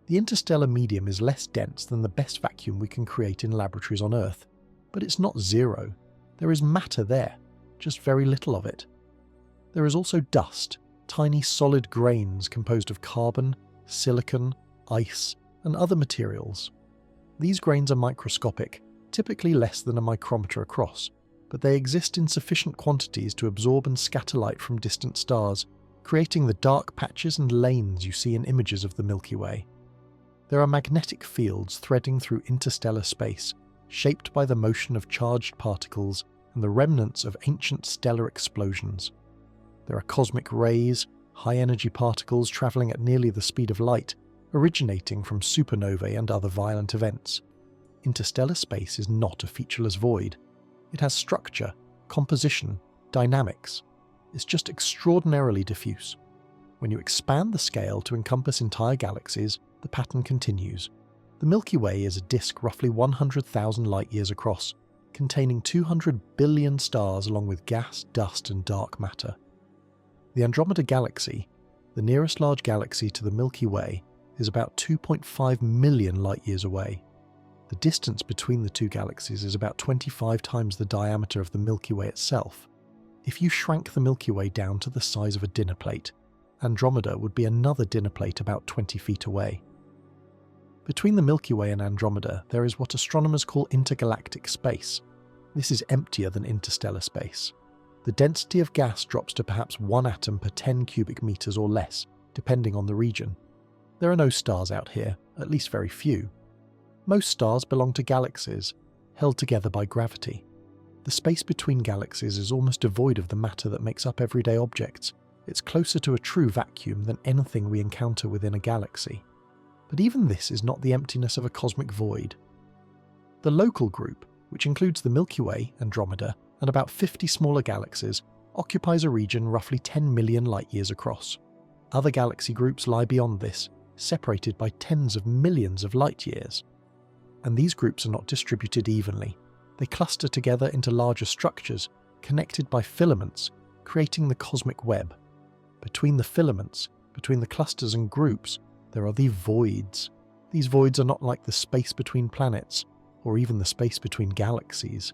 The interstellar medium is less dense than the best vacuum we can create in laboratories on Earth, but it's not zero. There is matter there, just very little of it. There is also dust, tiny solid grains composed of carbon, silicon, ice, and other materials. These grains are microscopic, typically less than a micrometer across, but they exist in sufficient quantities to absorb and scatter light from distant stars, creating the dark patches and lanes you see in images of the Milky Way. There are magnetic fields threading through interstellar space, shaped by the motion of charged particles and the remnants of ancient stellar explosions. There are cosmic rays, high-energy particles travelling at nearly the speed of light, originating from supernovae and other violent events. Interstellar space is not a featureless void. It has structure, composition, dynamics. It's just extraordinarily diffuse. When you expand the scale to encompass entire galaxies, the pattern continues. The Milky Way is a disk roughly 100,000 light-years across, containing 200 billion stars along with gas, dust, and dark matter. The Andromeda Galaxy, the nearest large galaxy to the Milky Way, is about 2.5 million light-years away. The distance between the two galaxies is about 25 times the diameter of the Milky Way itself. If you shrank the Milky Way down to the size of a dinner plate, Andromeda would be another dinner plate about 20 feet away. Between the Milky Way and Andromeda, there is what astronomers call intergalactic space. This is emptier than interstellar space. The density of gas drops to perhaps 1 atom per 10 cubic meters or less, depending on the region. There are no stars out here, at least very few. Most stars belong to galaxies, held together by gravity. The space between galaxies is almost devoid of the matter that makes up everyday objects. It's closer to a true vacuum than anything we encounter within a galaxy. But even this is not the emptiness of a cosmic void. The local group, which includes the Milky Way, Andromeda, and about 50 smaller galaxies, occupies a region roughly 10 million light-years across. Other galaxy groups lie beyond this, separated by tens of millions of light-years. And these groups are not distributed evenly. They cluster together into larger structures, connected by filaments, creating the cosmic web. Between the filaments, between the clusters and groups, there are the voids. These voids are not like the space between planets, or even the space between galaxies.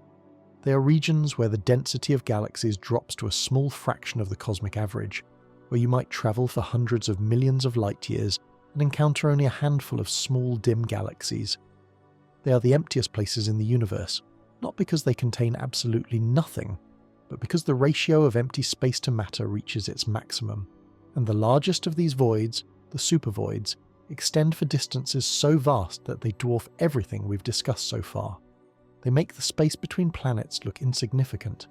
They are regions where the density of galaxies drops to a small fraction of the cosmic average, where you might travel for hundreds of millions of light-years and encounter only a handful of small, dim galaxies. They are the emptiest places in the universe, not because they contain absolutely nothing, but because the ratio of empty space to matter reaches its maximum. And the largest of these voids, the supervoids, extend for distances so vast that they dwarf everything we've discussed so far. They make the space between planets look insignificant.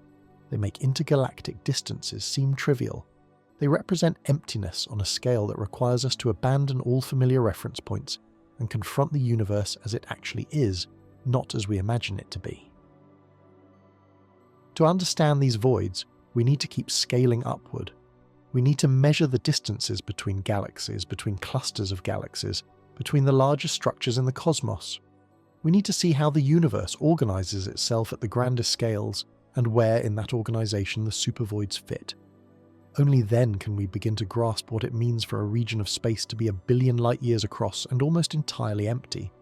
They make intergalactic distances seem trivial. They represent emptiness on a scale that requires us to abandon all familiar reference points and confront the universe as it actually is, not as we imagine it to be. To understand these voids, we need to keep scaling upward. We need to measure the distances between galaxies, between clusters of galaxies, between the largest structures in the cosmos. We need to see how the universe organizes itself at the grandest scales, and where in that organization the supervoids fit. Only then can we begin to grasp what it means for a region of space to be 1 billion light-years across and almost entirely empty.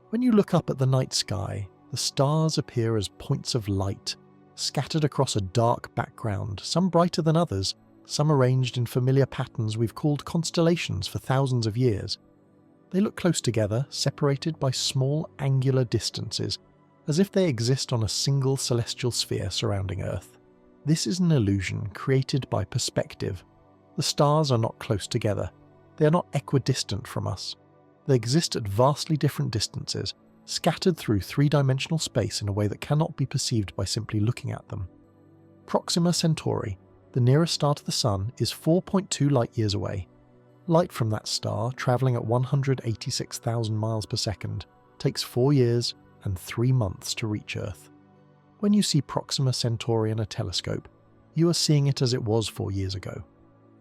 When you look up at the night sky, the stars appear as points of light, scattered across a dark background, some brighter than others, some arranged in familiar patterns we've called constellations for thousands of years. They look close together, separated by small angular distances, as if they exist on a single celestial sphere surrounding Earth. This is an illusion created by perspective. The stars are not close together. They are not equidistant from us. They exist at vastly different distances, scattered through three-dimensional space in a way that cannot be perceived by simply looking at them. Proxima Centauri, the nearest star to the Sun, is 4.2 light-years away. Light from that star, travelling at 186,000 miles per second, takes 4 years and 3 months to reach Earth. When you see Proxima Centauri in a telescope, you are seeing it as it was 4 years ago.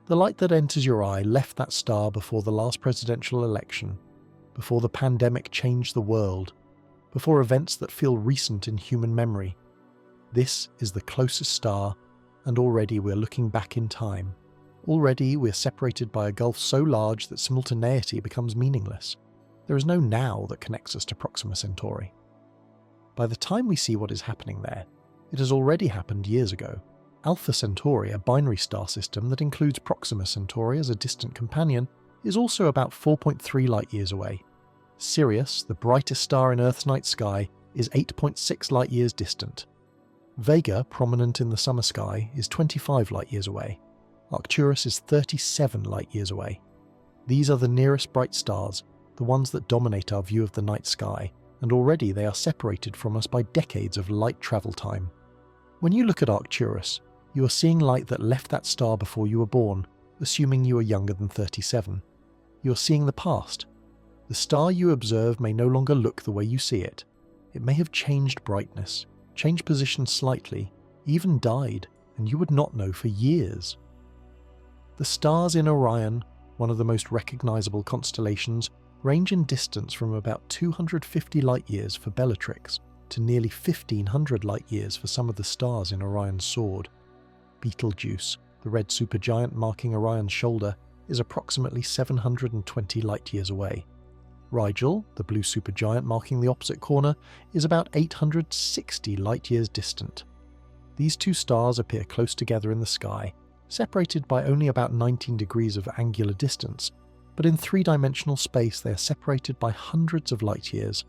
The light that enters your eye left that star before the last presidential election, before the pandemic changed the world, before events that feel recent in human memory. This is the closest star, and already we're looking back in time. Already we're separated by a gulf so large that simultaneity becomes meaningless. There is no now that connects us to Proxima Centauri. By the time we see what is happening there, it has already happened years ago. Alpha Centauri, a binary star system that includes Proxima Centauri as a distant companion, is also about 4.3 light-years away. Sirius, the brightest star in Earth's night sky, is 8.6 light-years distant. Vega, prominent in the summer sky, is 25 light-years away. Arcturus is 37 light-years away. These are the nearest bright stars, the ones that dominate our view of the night sky, and already they are separated from us by decades of light travel time. When you look at Arcturus, you are seeing light that left that star before you were born, assuming you are younger than 37. You are seeing the past. The star you observe may no longer look the way you see it. It may have changed brightness, changed position slightly, even died, and you would not know for years. The stars in Orion, one of the most recognizable constellations, range in distance from about 250 light-years for Bellatrix to nearly 1,500 light-years for some of the stars in Orion's sword. Betelgeuse, the red supergiant marking Orion's shoulder, is approximately 720 light-years away. Rigel, the blue supergiant marking the opposite corner, is about 860 light-years distant. These two stars appear close together in the sky, separated by only about 19 degrees of angular distance, but in three-dimensional space they are separated by hundreds of light-years.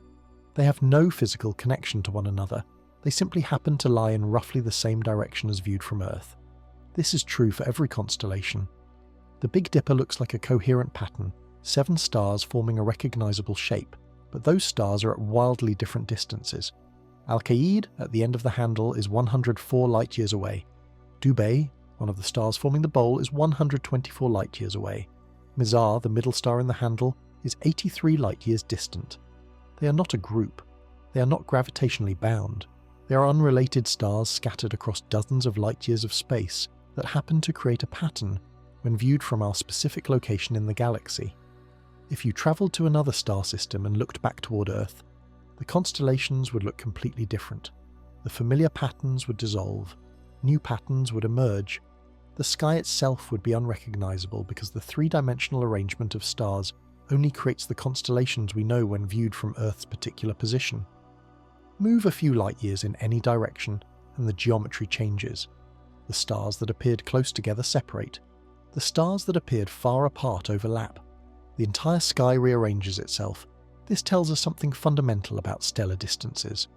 They have no physical connection to one another, they simply happen to lie in roughly the same direction as viewed from Earth. This is true for every constellation. The Big Dipper looks like a coherent pattern, 7 stars forming a recognizable shape, but those stars are at wildly different distances. Alkaid, at the end of the handle, is 104 light-years away. Dubhe, one of the stars forming the bowl, is 124 light-years away. Mizar, the middle star in the handle, is 83 light-years distant. They are not a group. They are not gravitationally bound. They are unrelated stars scattered across dozens of light-years of space that happen to create a pattern when viewed from our specific location in the galaxy. If you travelled to another star system and looked back toward Earth, the constellations would look completely different. The familiar patterns would dissolve. New patterns would emerge. The sky itself would be unrecognizable because the three-dimensional arrangement of stars only creates the constellations we know when viewed from Earth's particular position. Move a few light-years in any direction and the geometry changes. The stars that appeared close together separate. The stars that appeared far apart overlap. The entire sky rearranges itself. This tells us something fundamental about stellar distances.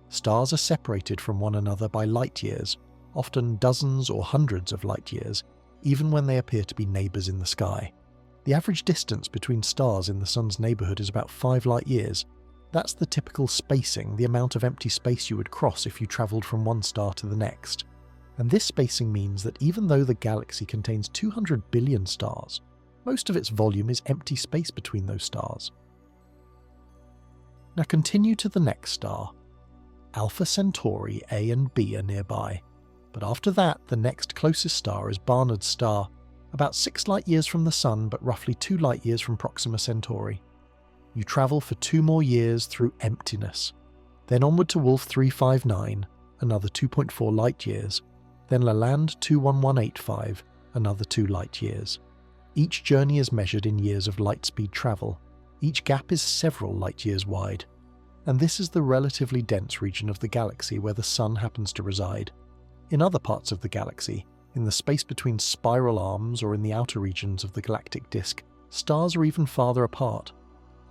Stars are separated from one another by light-years, often dozens or hundreds of light-years, even when they appear to be neighbours in the sky. The average distance between stars in the Sun's neighbourhood is about 5 light-years. That's the typical spacing, the amount of empty space you would cross if you travelled from one star to the next. And this spacing means that even though the galaxy contains 200 billion stars, most of its volume is empty space between those stars. Now continue to the next star. Alpha Centauri A and B are nearby, but after that the next closest star is Barnard's star, about 6 light-years from the Sun but roughly 2 light-years from Proxima Centauri. You travel for 2 more years through emptiness, then onward to Wolf 359, another 2.4 light-years, then Lalande 21185, another 2 light-years. Each journey is measured in years of light-speed travel. Each gap is several light-years wide. And this is the relatively dense region of the galaxy where the Sun happens to reside. In other parts of the galaxy, in the space between spiral arms or in the outer regions of the galactic disk, stars are even farther apart.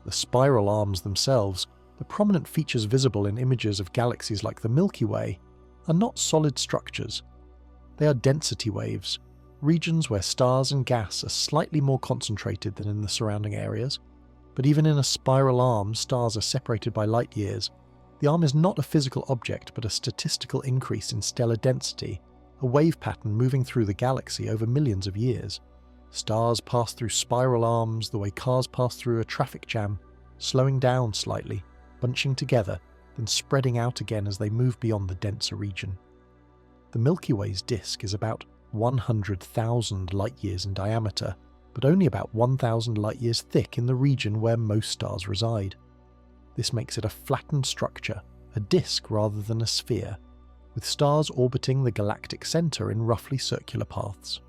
The spiral arms themselves, the prominent features visible in images of galaxies like the Milky Way, are not solid structures. They are density waves, regions where stars and gas are slightly more concentrated than in the surrounding areas. But even in a spiral arm, stars are separated by light years. The arm is not a physical object, but a statistical increase in stellar density, a wave pattern moving through the galaxy over millions of years. Stars pass through spiral arms the way cars pass through a traffic jam, slowing down slightly, bunching together, then spreading out again as they move beyond the denser region. The Milky Way's disk is about 100,000 light-years in diameter, but only about 1,000 light-years thick in the region where most stars reside. This makes it a flattened structure, a disk rather than a sphere. with stars orbiting the galactic center in roughly circular paths.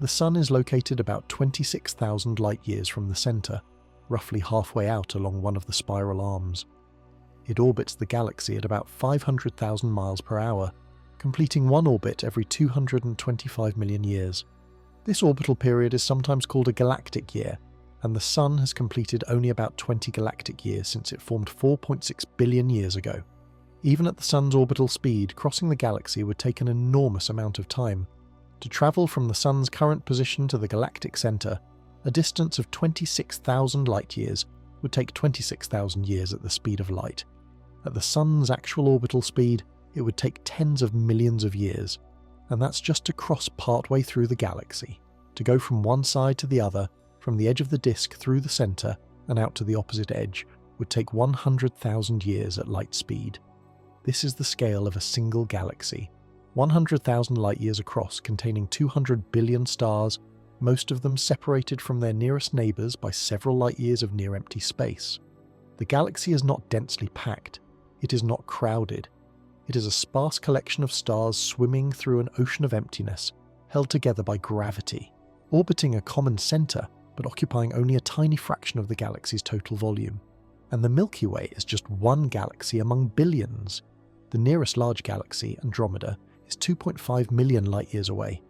The Sun is located about 26,000 light-years from the center, roughly halfway out along one of the spiral arms. It orbits the galaxy at about 500,000 miles per hour, completing one orbit every 225 million years. This orbital period is sometimes called a galactic year, and the Sun has completed only about 20 galactic years since it formed 4.6 billion years ago. Even at the Sun's orbital speed, crossing the galaxy would take an enormous amount of time. To travel from the Sun's current position to the galactic center, a distance of 26,000 light-years would take 26,000 years at the speed of light. At the Sun's actual orbital speed, it would take tens of millions of years, and that's just to cross partway through the galaxy. To go from one side to the other, from the edge of the disk through the center and out to the opposite edge, would take 100,000 years at light speed. This is the scale of a single galaxy, 100,000 light-years across, containing 200 billion stars, most of them separated from their nearest neighbors by several light-years of near-empty space. The galaxy is not densely packed. It is not crowded. It is a sparse collection of stars swimming through an ocean of emptiness, held together by gravity, orbiting a common center, but occupying only a tiny fraction of the galaxy's total volume. And the Milky Way is just one galaxy among billions. The nearest large galaxy, Andromeda, is 2.5 million light-years away.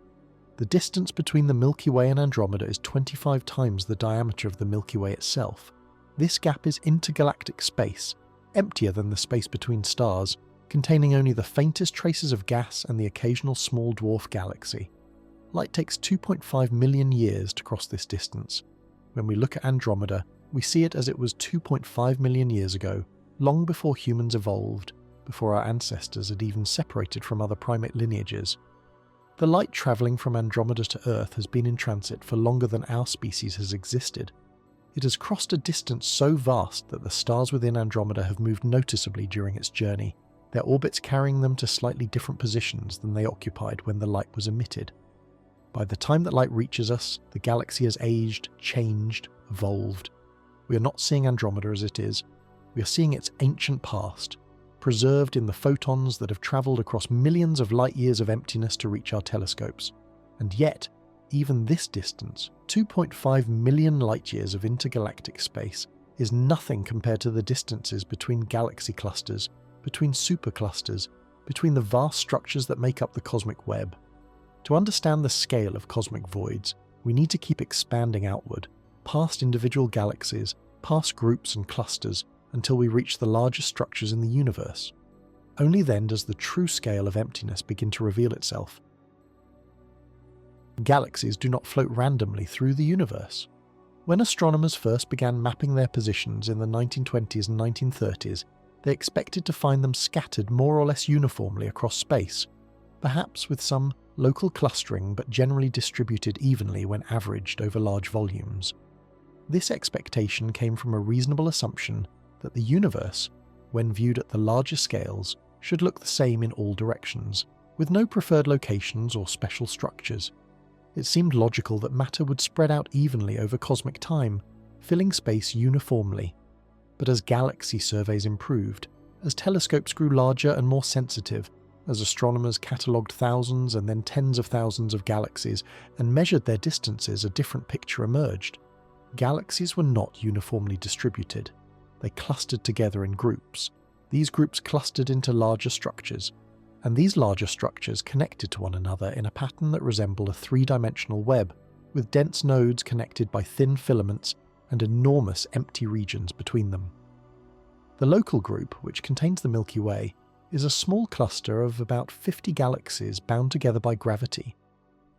The distance between the Milky Way and Andromeda is 25 times the diameter of the Milky Way itself. This gap is intergalactic space, emptier than the space between stars, containing only the faintest traces of gas and the occasional small dwarf galaxy. Light takes 2.5 million years to cross this distance. When we look at Andromeda, we see it as it was 2.5 million years ago, long before humans evolved, before our ancestors had even separated from other primate lineages. The light travelling from Andromeda to Earth has been in transit for longer than our species has existed. It has crossed a distance so vast that the stars within Andromeda have moved noticeably during its journey, their orbits carrying them to slightly different positions than they occupied when the light was emitted. By the time that light reaches us, the galaxy has aged, changed, evolved. We are not seeing Andromeda as it is, we are seeing its ancient past, preserved in the photons that have travelled across millions of light-years of emptiness to reach our telescopes. And yet, even this distance, 2.5 million light-years of intergalactic space, is nothing compared to the distances between galaxy clusters, between superclusters, between the vast structures that make up the cosmic web. To understand the scale of cosmic voids, we need to keep expanding outward, past individual galaxies, past groups and clusters, until we reach the largest structures in the universe. Only then does the true scale of emptiness begin to reveal itself. Galaxies do not float randomly through the universe. When astronomers first began mapping their positions in the 1920s and 1930s, they expected to find them scattered more or less uniformly across space, perhaps with some local clustering but generally distributed evenly when averaged over large volumes. This expectation came from a reasonable assumption that the universe, when viewed at the larger scales, should look the same in all directions, with no preferred locations or special structures. It seemed logical that matter would spread out evenly over cosmic time, filling space uniformly. But as galaxy surveys improved, as telescopes grew larger and more sensitive, as astronomers catalogued thousands and then tens of thousands of galaxies and measured their distances, a different picture emerged. Galaxies were not uniformly distributed. They clustered together in groups. These groups clustered into larger structures, and these larger structures connected to one another in a pattern that resembled a three-dimensional web, with dense nodes connected by thin filaments and enormous empty regions between them. The local group, which contains the Milky Way, is a small cluster of about 50 galaxies bound together by gravity.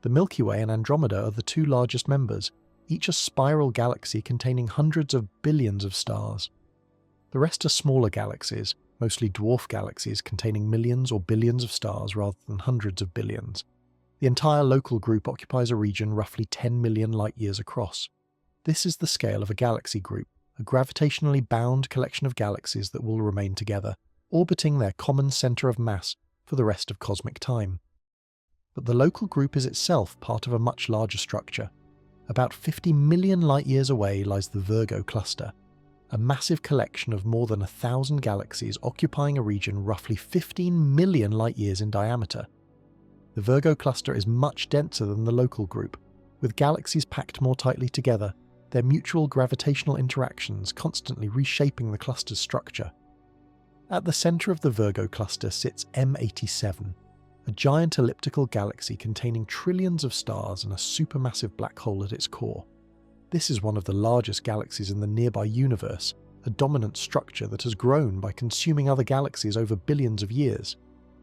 The Milky Way and Andromeda are the two largest members, each a spiral galaxy containing hundreds of billions of stars. The rest are smaller galaxies, mostly dwarf galaxies containing millions or billions of stars rather than hundreds of billions. The entire local group occupies a region roughly 10 million light-years across. This is the scale of a galaxy group, a gravitationally bound collection of galaxies that will remain together, orbiting their common centre of mass for the rest of cosmic time. But the local group is itself part of a much larger structure. About 50 million light-years away lies the Virgo cluster, a massive collection of more than 1,000 galaxies occupying a region roughly 15 million light-years in diameter. The Virgo cluster is much denser than the local group, with galaxies packed more tightly together, their mutual gravitational interactions constantly reshaping the cluster's structure. At the centre of the Virgo cluster sits M87, a giant elliptical galaxy containing trillions of stars and a supermassive black hole at its core. This is one of the largest galaxies in the nearby universe, a dominant structure that has grown by consuming other galaxies over billions of years.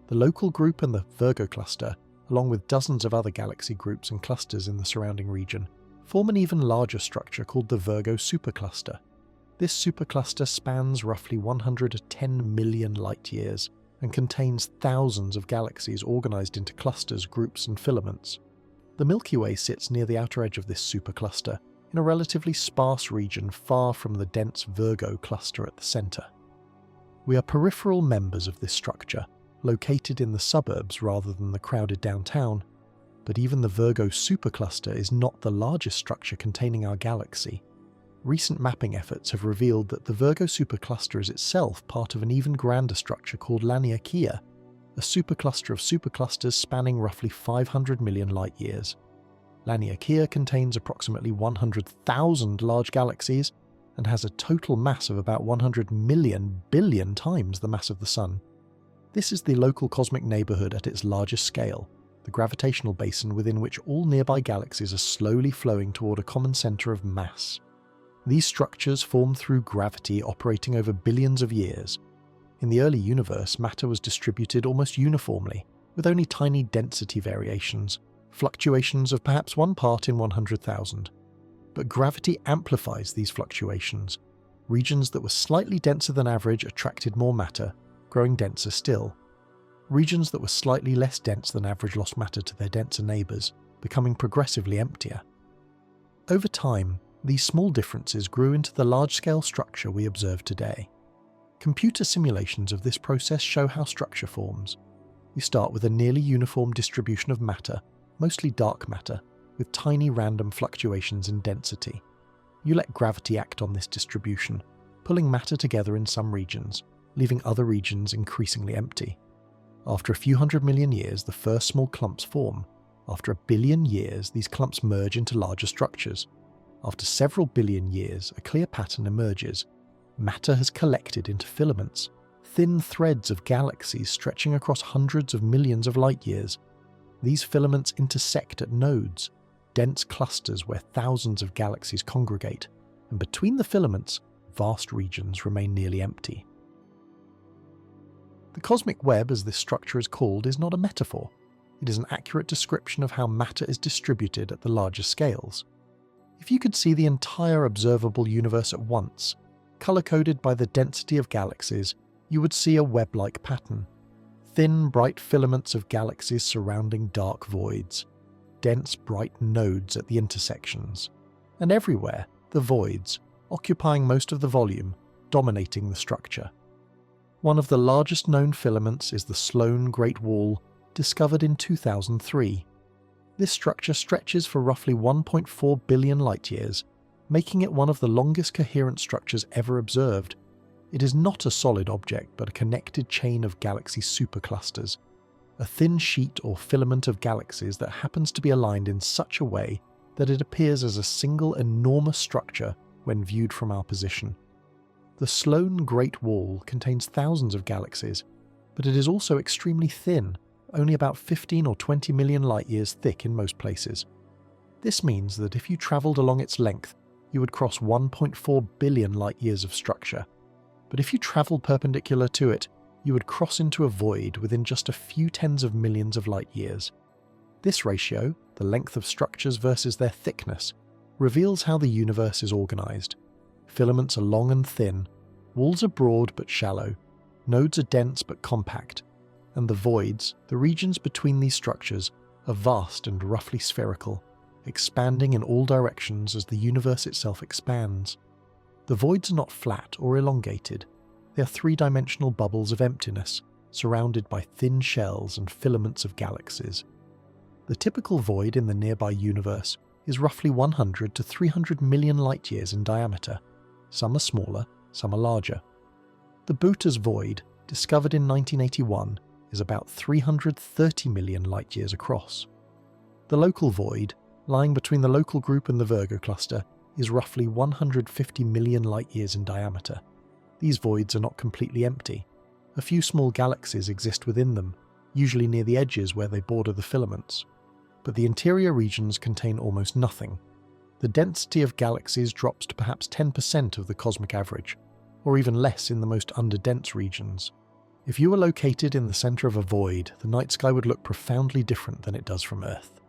The local group and the Virgo cluster, along with dozens of other galaxy groups and clusters in the surrounding region, form an even larger structure called the Virgo supercluster. This supercluster spans roughly 110 million light-years and contains thousands of galaxies organized into clusters, groups, and filaments. The Milky Way sits near the outer edge of this supercluster, in a relatively sparse region far from the dense Virgo cluster at the center. We are peripheral members of this structure, located in the suburbs rather than the crowded downtown, but even the Virgo supercluster is not the largest structure containing our galaxy. Recent mapping efforts have revealed that the Virgo supercluster is itself part of an even grander structure called Laniakea, a supercluster of superclusters spanning roughly 500 million light-years. Laniakea contains approximately 100,000 large galaxies and has a total mass of about 100 million billion times the mass of the Sun. This is the local cosmic neighborhood at its largest scale, the gravitational basin within which all nearby galaxies are slowly flowing toward a common center of mass. These structures form through gravity operating over billions of years. In the early universe, matter was distributed almost uniformly, with only tiny density variations, fluctuations of perhaps 1 part in 100,000. But gravity amplifies these fluctuations. Regions that were slightly denser than average attracted more matter, growing denser still. Regions that were slightly less dense than average lost matter to their denser neighbours, becoming progressively emptier. Over time, these small differences grew into the large-scale structure we observe today. Computer simulations of this process show how structure forms. We start with a nearly uniform distribution of matter, mostly dark matter, with tiny random fluctuations in density. You let gravity act on this distribution, pulling matter together in some regions, leaving other regions increasingly empty. After a few 100 million years, the first small clumps form. After 1 billion years, these clumps merge into larger structures. After several billion years, a clear pattern emerges. Matter has collected into filaments, thin threads of galaxies stretching across hundreds of millions of light-years. These filaments intersect at nodes, dense clusters where thousands of galaxies congregate, and between the filaments, vast regions remain nearly empty. The cosmic web, as this structure is called, is not a metaphor. It is an accurate description of how matter is distributed at the larger scales. If you could see the entire observable universe at once, color-coded by the density of galaxies, you would see a web-like pattern. Thin, bright filaments of galaxies surrounding dark voids. Dense, bright nodes at the intersections. And everywhere, the voids, occupying most of the volume, dominating the structure. One of the largest known filaments is the Sloan Great Wall, discovered in 2003. This structure stretches for roughly 1.4 billion light-years, making it one of the longest coherent structures ever observed. It is not a solid object, but a connected chain of galaxy superclusters, a thin sheet or filament of galaxies that happens to be aligned in such a way that it appears as a single enormous structure when viewed from our position. The Sloan Great Wall contains thousands of galaxies, but it is also extremely thin, only about 15 or 20 million light-years thick in most places. This means that if you travelled along its length, you would cross 1.4 billion light-years of structure. But if you travelled perpendicular to it, you would cross into a void within just a few tens of millions of light-years. This ratio, the length of structures versus their thickness, reveals how the universe is organised. Filaments are long and thin, walls are broad but shallow, nodes are dense but compact, and the voids, the regions between these structures, are vast and roughly spherical, expanding in all directions as the universe itself expands. The voids are not flat or elongated. They are three-dimensional bubbles of emptiness, surrounded by thin shells and filaments of galaxies. The typical void in the nearby universe is roughly 100 to 300 million light-years in diameter. Some are smaller, some are larger. The Boötes void, discovered in 1981, is about 330 million light-years across. The local void, lying between the local group and the Virgo cluster, is roughly 150 million light-years in diameter. These voids are not completely empty. A few small galaxies exist within them, usually near the edges where they border the filaments. But the interior regions contain almost nothing. The density of galaxies drops to perhaps 10% of the cosmic average, or even less in the most underdense regions. If you were located in the centre of a void, the night sky would look profoundly different than it does from Earth.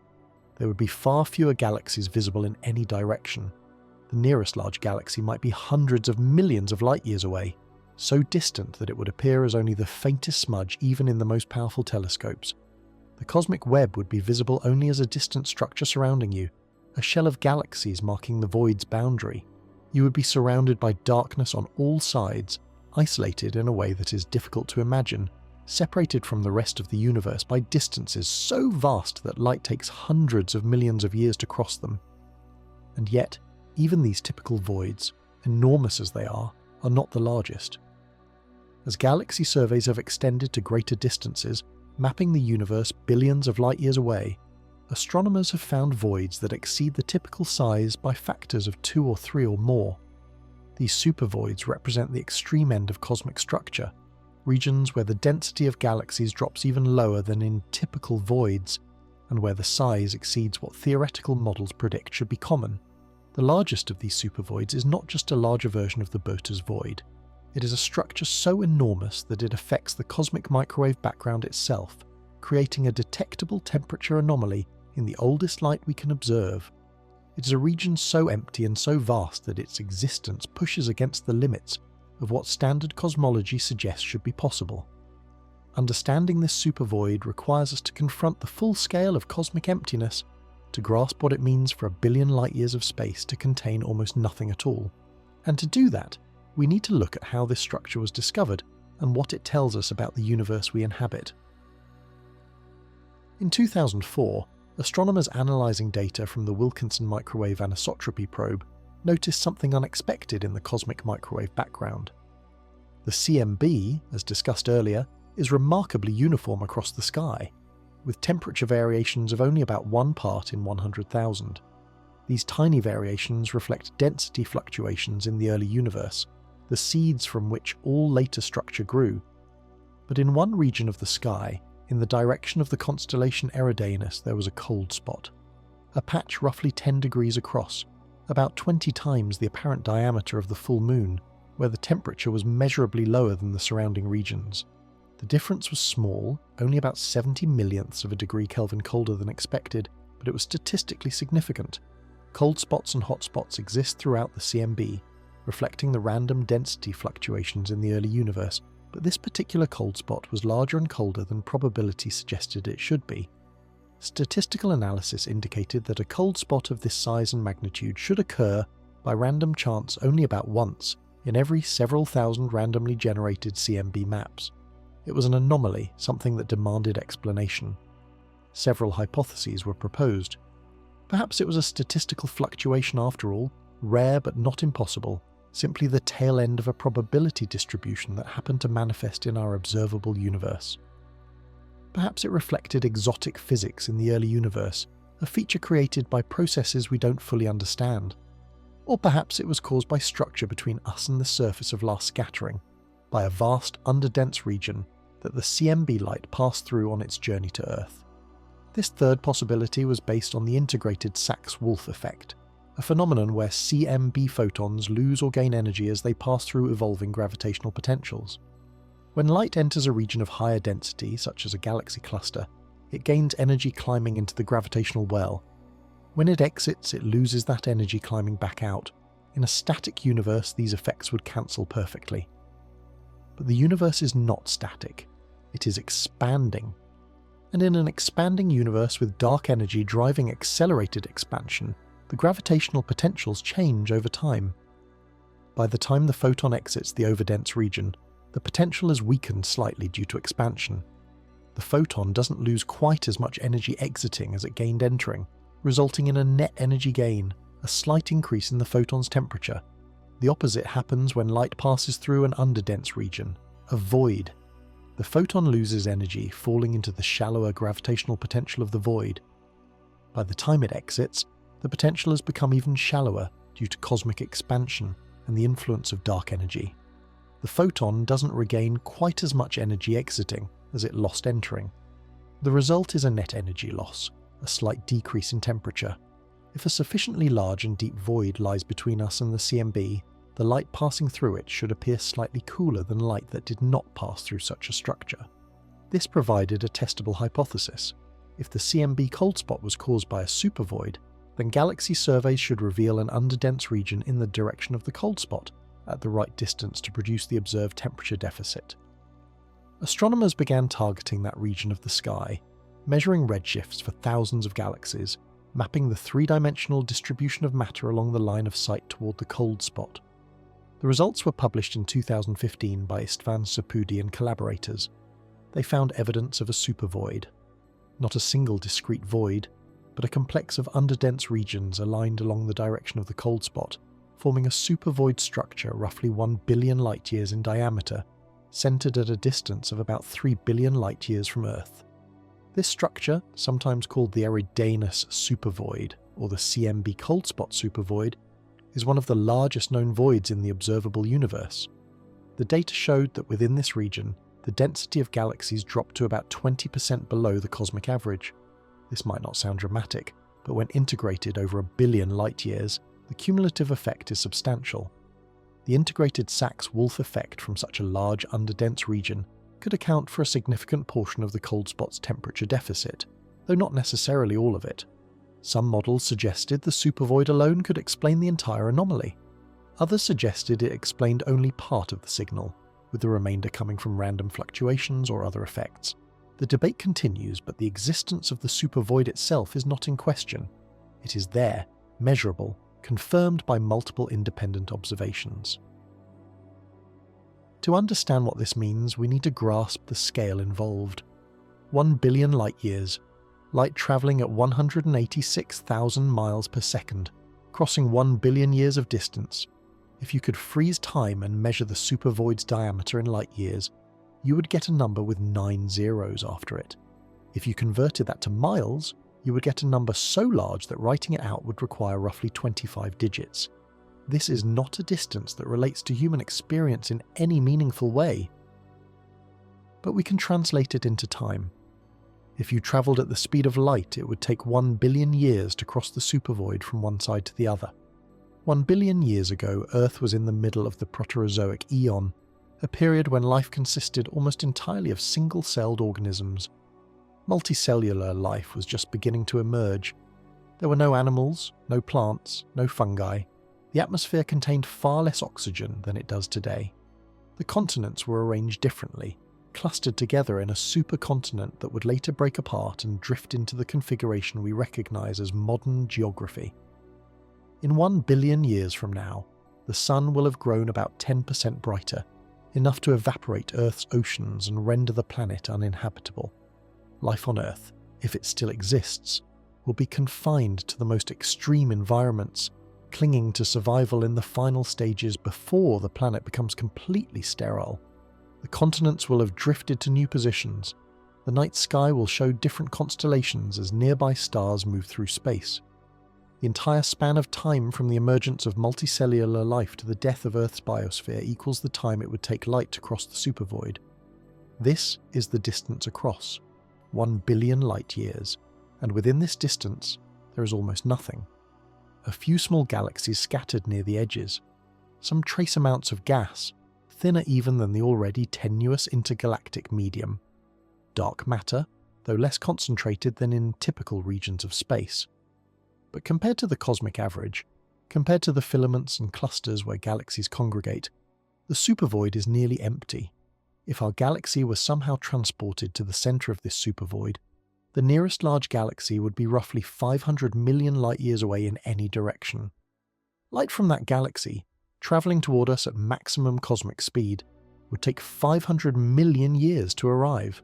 There would be far fewer galaxies visible in any direction. The nearest large galaxy might be hundreds of millions of light-years away, so distant that it would appear as only the faintest smudge even in the most powerful telescopes. The cosmic web would be visible only as a distant structure surrounding you, a shell of galaxies marking the void's boundary. You would be surrounded by darkness on all sides, isolated in a way that is difficult to imagine, separated from the rest of the universe by distances so vast that light takes hundreds of millions of years to cross them. And yet, even these typical voids, enormous as they are not the largest. As galaxy surveys have extended to greater distances, mapping the universe billions of light-years away, astronomers have found voids that exceed the typical size by factors of 2 or 3 or more. These supervoids represent the extreme end of cosmic structure, regions where the density of galaxies drops even lower than in typical voids, and where the size exceeds what theoretical models predict should be common. The largest of these supervoids is not just a larger version of the Boötes void. It is a structure so enormous that it affects the cosmic microwave background itself, creating a detectable temperature anomaly in the oldest light we can observe. It is a region so empty and so vast that its existence pushes against the limits of what standard cosmology suggests should be possible. Understanding this supervoid requires us to confront the full scale of cosmic emptiness, to grasp what it means for a billion light-years of space to contain almost nothing at all. And to do that, we need to look at how this structure was discovered and what it tells us about the universe we inhabit. In 2004, astronomers analysing data from the Wilkinson Microwave Anisotropy probe noticed something unexpected in the cosmic microwave background. The CMB, as discussed earlier, is remarkably uniform across the sky, with temperature variations of only about 1 part in 100,000. These tiny variations reflect density fluctuations in the early universe, the seeds from which all later structure grew. But in one region of the sky, in the direction of the constellation Eridanus, there was a cold spot, a patch roughly 10 degrees across, about 20 times the apparent diameter of the full moon, where the temperature was measurably lower than the surrounding regions. The difference was small, only about 70 millionths of a degree Kelvin colder than expected, but it was statistically significant. Cold spots and hot spots exist throughout the CMB, reflecting the random density fluctuations in the early universe, but this particular cold spot was larger and colder than probability suggested it should be. Statistical analysis indicated that a cold spot of this size and magnitude should occur by random chance only about once in every several thousand randomly generated CMB maps. It was an anomaly, something that demanded explanation. Several hypotheses were proposed. Perhaps it was a statistical fluctuation after all, rare but not impossible, simply the tail end of a probability distribution that happened to manifest in our observable universe. Perhaps it reflected exotic physics in the early universe, a feature created by processes we don't fully understand. Or perhaps it was caused by structure between us and the surface of last scattering, by a vast underdense region that the CMB light passed through on its journey to Earth. This third possibility was based on the integrated Sachs-Wolf effect, a phenomenon where CMB photons lose or gain energy as they pass through evolving gravitational potentials. When light enters a region of higher density, such as a galaxy cluster, it gains energy climbing into the gravitational well. When it exits, it loses that energy climbing back out. In a static universe, these effects would cancel perfectly. But the universe is not static. It is expanding. And in an expanding universe with dark energy driving accelerated expansion, the gravitational potentials change over time. By the time the photon exits the overdense region, the potential is weakened slightly due to expansion. The photon doesn't lose quite as much energy exiting as it gained entering, resulting in a net energy gain, a slight increase in the photon's temperature. The opposite happens when light passes through an underdense region, a void. The photon loses energy, falling into the shallower gravitational potential of the void. By the time it exits, the potential has become even shallower due to cosmic expansion and the influence of dark energy. The photon doesn't regain quite as much energy exiting as it lost entering. The result is a net energy loss, a slight decrease in temperature. If a sufficiently large and deep void lies between us and the CMB, the light passing through it should appear slightly cooler than light that did not pass through such a structure. This provided a testable hypothesis. If the CMB cold spot was caused by a supervoid, then galaxy surveys should reveal an underdense region in the direction of the cold spot, at the right distance to produce the observed temperature deficit. Astronomers began targeting that region of the sky, measuring redshifts for thousands of galaxies, mapping the three-dimensional distribution of matter along the line of sight toward the cold spot. The results were published in 2015 by Istvan Sapudi and collaborators. They found evidence of a supervoid. Not a single discrete void, but a complex of underdense regions aligned along the direction of the cold spot, forming a supervoid structure roughly 1 billion light-years in diameter, centered at a distance of about 3 billion light-years from Earth. This structure, sometimes called the Eridanus supervoid, or the CMB cold spot supervoid, is one of the largest known voids in the observable universe. The data showed that within this region, the density of galaxies dropped to about 20% below the cosmic average. This might not sound dramatic, but when integrated over 1 billion light-years, the cumulative effect is substantial. The integrated Sachs-Wolf effect from such a large underdense region could account for a significant portion of the cold spot's temperature deficit, though not necessarily all of it. Some models suggested the supervoid alone could explain the entire anomaly. Others suggested it explained only part of the signal, with the remainder coming from random fluctuations or other effects. The debate continues, but the existence of the supervoid itself is not in question. It is there, measurable, confirmed by multiple independent observations. To understand what this means, we need to grasp the scale involved. 1 billion light-years, light travelling at 186,000 miles per second, crossing 1 billion years of distance. If you could freeze time and measure the supervoid's diameter in light-years, you would get a number with 9 zeros after it. If you converted that to miles, you would get a number so large that writing it out would require roughly 25 digits. This is not a distance that relates to human experience in any meaningful way. But we can translate it into time. If you travelled at the speed of light, it would take 1 billion years to cross the supervoid from one side to the other. 1 billion years ago, Earth was in the middle of the Proterozoic Eon, a period when life consisted almost entirely of single-celled organisms. Multicellular life was just beginning to emerge. There were no animals, no plants, no fungi. The atmosphere contained far less oxygen than it does today. The continents were arranged differently, clustered together in a supercontinent that would later break apart and drift into the configuration we recognise as modern geography. In 1 billion years from now, the Sun will have grown about 10% brighter, enough to evaporate Earth's oceans and render the planet uninhabitable. Life on Earth, if it still exists, will be confined to the most extreme environments, clinging to survival in the final stages before the planet becomes completely sterile. The continents will have drifted to new positions. The night sky will show different constellations as nearby stars move through space. The entire span of time from the emergence of multicellular life to the death of Earth's biosphere equals the time it would take light to cross the supervoid. This is the distance across, 1 billion light-years, and within this distance, there is almost nothing. A few small galaxies scattered near the edges, some trace amounts of gas, thinner even than the already tenuous intergalactic medium. Dark matter, though less concentrated than in typical regions of space. But compared to the cosmic average, compared to the filaments and clusters where galaxies congregate, the supervoid is nearly empty. If our galaxy were somehow transported to the centre of this supervoid, the nearest large galaxy would be roughly 500 million light-years away in any direction. Light from that galaxy, travelling toward us at maximum cosmic speed, would take 500 million years to arrive.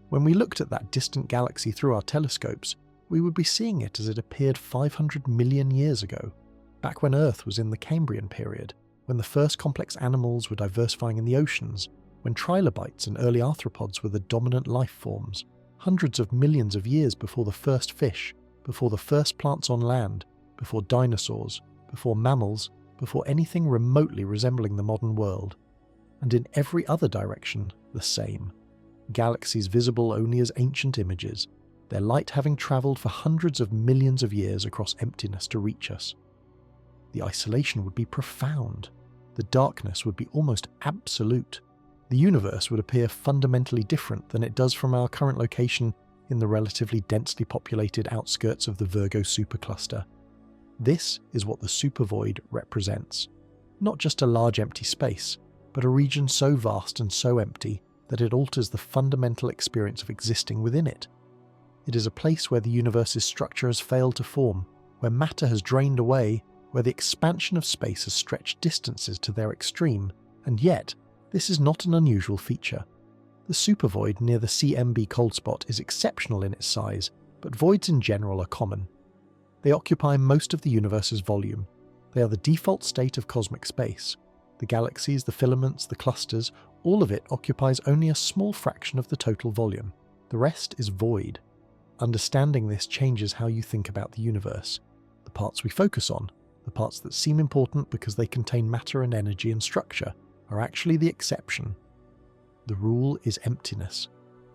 When we looked at that distant galaxy through our telescopes, we would be seeing it as it appeared 500 million years ago, back when Earth was in the Cambrian period, when the first complex animals were diversifying in the oceans, when trilobites and early arthropods were the dominant life forms, hundreds of millions of years before the first fish, before the first plants on land, before dinosaurs, before mammals, before anything remotely resembling the modern world. And in every other direction, the same. Galaxies visible only as ancient images, their light having travelled for hundreds of millions of years across emptiness to reach us. The isolation would be profound. The darkness would be almost absolute. The universe would appear fundamentally different than it does from our current location in the relatively densely populated outskirts of the Virgo supercluster. This is what the supervoid represents. Not just a large empty space, but a region so vast and so empty that it alters the fundamental experience of existing within it. It is a place where the universe's structure has failed to form, where matter has drained away, where the expansion of space has stretched distances to their extreme, and yet, this is not an unusual feature. The supervoid near the CMB cold spot is exceptional in its size, but voids in general are common. They occupy most of the universe's volume. They are the default state of cosmic space. The galaxies, the filaments, the clusters, all of it occupies only a small fraction of the total volume. The rest is void. Understanding this changes how you think about the universe. The parts we focus on, the parts that seem important because they contain matter and energy and structure, are actually the exception. The rule is emptiness.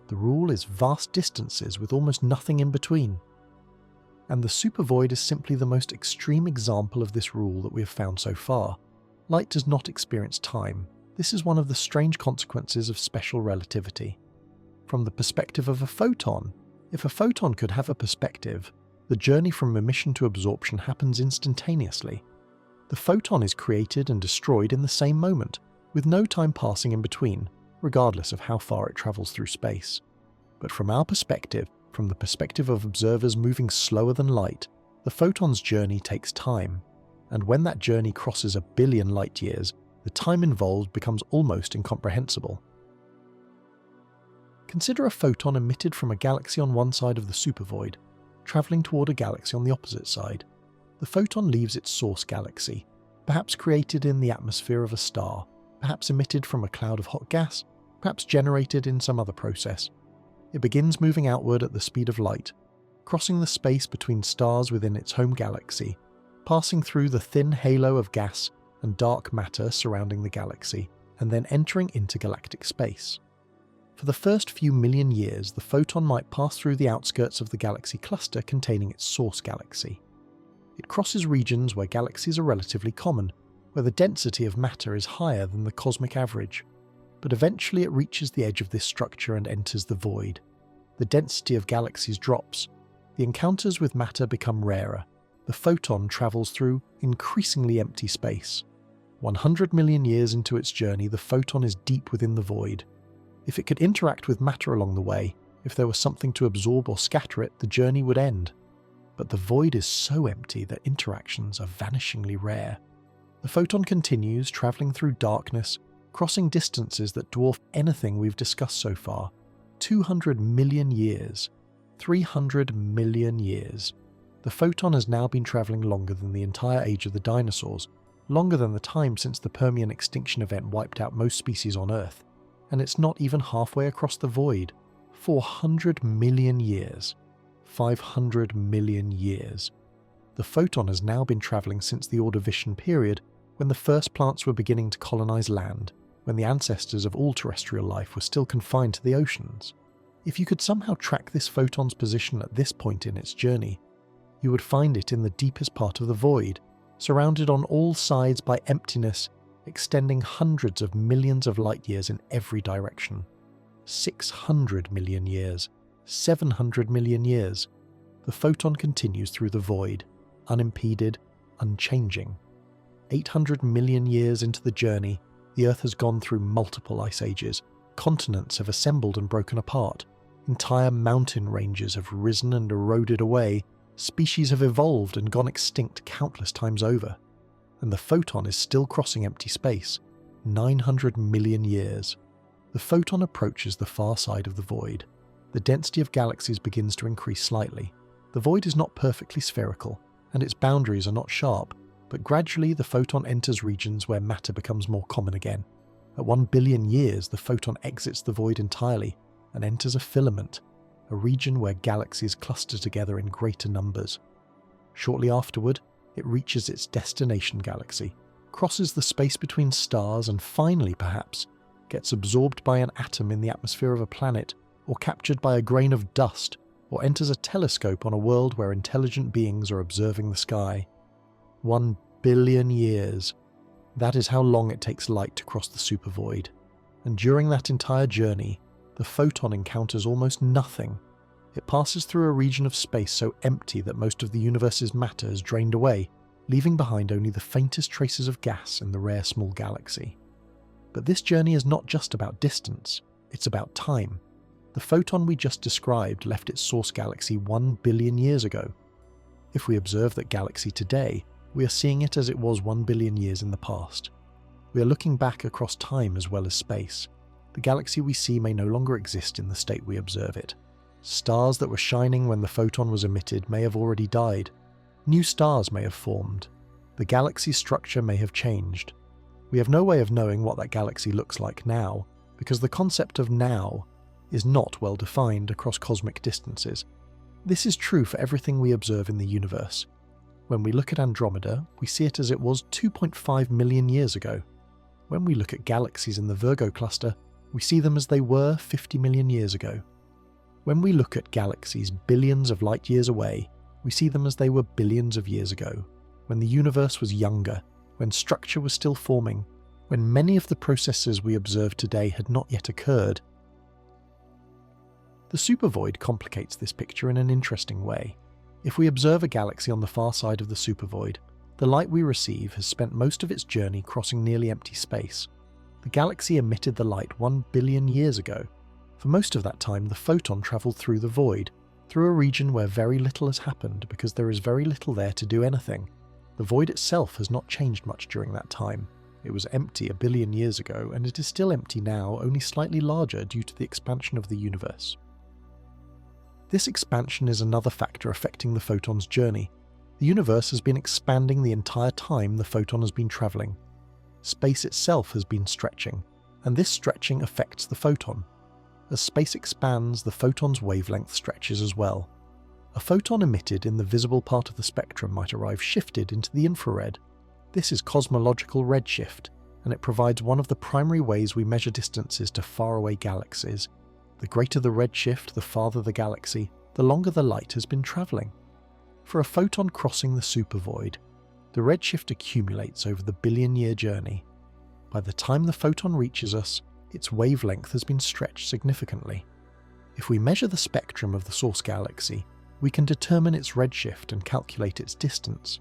The rule is vast distances with almost nothing in between. And the supervoid is simply the most extreme example of this rule that we have found so far. Light does not experience time. This is one of the strange consequences of special relativity. From the perspective of a photon, if a photon could have a perspective, the journey from emission to absorption happens instantaneously. The photon is created and destroyed in the same moment, with no time passing in between, regardless of how far it travels through space. But from our perspective, from the perspective of observers moving slower than light, the photon's journey takes time, and when that journey crosses 1 billion light years, the time involved becomes almost incomprehensible. Consider a photon emitted from a galaxy on one side of the supervoid, travelling toward a galaxy on the opposite side. The photon leaves its source galaxy, perhaps created in the atmosphere of a star, perhaps emitted from a cloud of hot gas, perhaps generated in some other process. It begins moving outward at the speed of light, crossing the space between stars within its home galaxy, passing through the thin halo of gas and dark matter surrounding the galaxy, and then entering intergalactic space. For the first few million years, the photon might pass through the outskirts of the galaxy cluster containing its source galaxy. It crosses regions where galaxies are relatively common, where the density of matter is higher than the cosmic average. But eventually it reaches the edge of this structure and enters the void. The density of galaxies drops. The encounters with matter become rarer. The photon travels through increasingly empty space. 100 million years into its journey, the photon is deep within the void. If it could interact with matter along the way, if there was something to absorb or scatter it, the journey would end. But the void is so empty that interactions are vanishingly rare. The photon continues, travelling through darkness, crossing distances that dwarf anything we've discussed so far. 200 million years. 300 million years. The photon has now been travelling longer than the entire age of the dinosaurs, longer than the time since the Permian extinction event wiped out most species on Earth. And it's not even halfway across the void. 400 million years. 500 million years. The photon has now been travelling since the Ordovician period, when the first plants were beginning to colonize land, when the ancestors of all terrestrial life were still confined to the oceans. If you could somehow track this photon's position at this point in its journey, you would find it in the deepest part of the void, surrounded on all sides by emptiness, extending hundreds of millions of light years in every direction. 600 million years. 700 million years. The photon continues through the void, unimpeded, unchanging. 800 million years into the journey, the Earth has gone through multiple ice ages. Continents have assembled and broken apart. Entire mountain ranges have risen and eroded away. Species have evolved and gone extinct countless times over. And the photon is still crossing empty space. 900 million years. The photon approaches the far side of the void. The density of galaxies begins to increase slightly. The void is not perfectly spherical, and its boundaries are not sharp, but gradually the photon enters regions where matter becomes more common again. At 1 billion years, the photon exits the void entirely and enters a filament, a region where galaxies cluster together in greater numbers. Shortly afterward, it reaches its destination galaxy, crosses the space between stars, and finally, perhaps, gets absorbed by an atom in the atmosphere of a planet, or captured by a grain of dust, or enters a telescope on a world where intelligent beings are observing the sky. 1 billion years. That is how long it takes light to cross the supervoid. And during that entire journey, the photon encounters almost nothing. It passes through a region of space so empty that most of the universe's matter is drained away, leaving behind only the faintest traces of gas in the rare small galaxy. But this journey is not just about distance, it's about time. The photon we just described left its source galaxy 1 billion years ago. If we observe that galaxy today, we are seeing it as it was 1 billion years in the past. We are looking back across time as well as space. The galaxy we see may no longer exist in the state we observe it. Stars that were shining when the photon was emitted may have already died. New stars may have formed. The galaxy's structure may have changed. We have no way of knowing what that galaxy looks like now, because the concept of now is not well defined across cosmic distances. This is true for everything we observe in the universe. When we look at Andromeda, we see it as it was 2.5 million years ago. When we look at galaxies in the Virgo cluster, we see them as they were 50 million years ago. When we look at galaxies billions of light years away, we see them as they were billions of years ago, when the universe was younger, when structure was still forming, when many of the processes we observe today had not yet occurred. The supervoid complicates this picture in an interesting way. If we observe a galaxy on the far side of the supervoid, the light we receive has spent most of its journey crossing nearly empty space. The galaxy emitted the light 1 billion years ago. For most of that time, the photon travelled through the void, through a region where very little has happened because there is very little there to do anything. The void itself has not changed much during that time. It was empty 1 billion years ago, and it is still empty now, only slightly larger due to the expansion of the universe. This expansion is another factor affecting the photon's journey. The universe has been expanding the entire time the photon has been travelling. Space itself has been stretching, and this stretching affects the photon. As space expands, the photon's wavelength stretches as well. A photon emitted in the visible part of the spectrum might arrive shifted into the infrared. This is cosmological redshift, and it provides one of the primary ways we measure distances to faraway galaxies. The greater the redshift, the farther the galaxy, the longer the light has been travelling. For a photon crossing the supervoid, the redshift accumulates over the billion-year journey. By the time the photon reaches us, its wavelength has been stretched significantly. If we measure the spectrum of the source galaxy, we can determine its redshift and calculate its distance.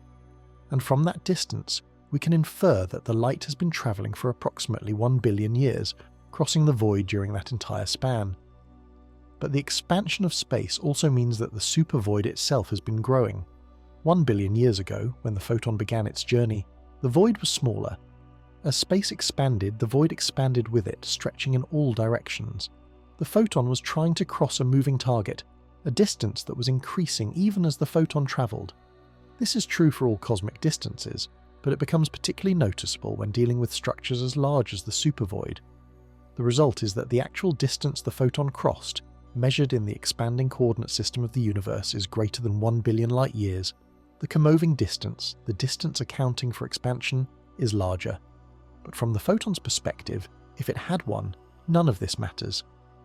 And from that distance, we can infer that the light has been travelling for approximately 1 billion years, crossing the void during that entire span. But the expansion of space also means that the supervoid itself has been growing. 1 billion years ago, when the photon began its journey, the void was smaller. As space expanded, the void expanded with it, stretching in all directions. The photon was trying to cross a moving target, a distance that was increasing even as the photon travelled. This is true for all cosmic distances, but it becomes particularly noticeable when dealing with structures as large as the supervoid. The result is that the actual distance the photon crossed, measured in the expanding coordinate system of the universe, is greater than 1 billion light years. The comoving distance, the distance accounting for expansion, is larger. But from the photon's perspective, if it had one, none of this matters.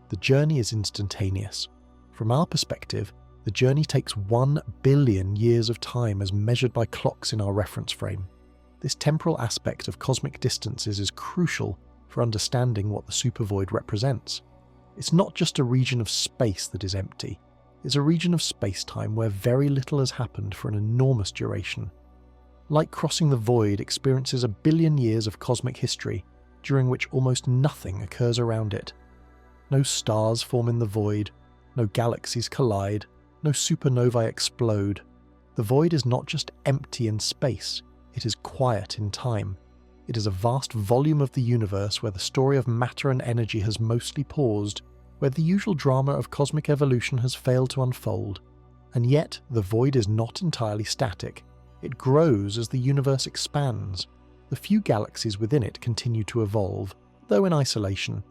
The journey is instantaneous. From our perspective, the journey takes 1 billion years of time as measured by clocks in our reference frame. This temporal aspect of cosmic distances is crucial for understanding what the supervoid represents. It's not just a region of space that is empty, it's a region of space-time where very little has happened for an enormous duration. Light crossing the void experiences 1 billion years of cosmic history, during which almost nothing occurs around it. No stars form in the void, no galaxies collide, no supernovae explode. The void is not just empty in space, it is quiet in time. It is a vast volume of the universe where the story of matter and energy has mostly paused, where the usual drama of cosmic evolution has failed to unfold. And yet, the void is not entirely static. It grows as the universe expands. The few galaxies within it continue to evolve, though in isolation.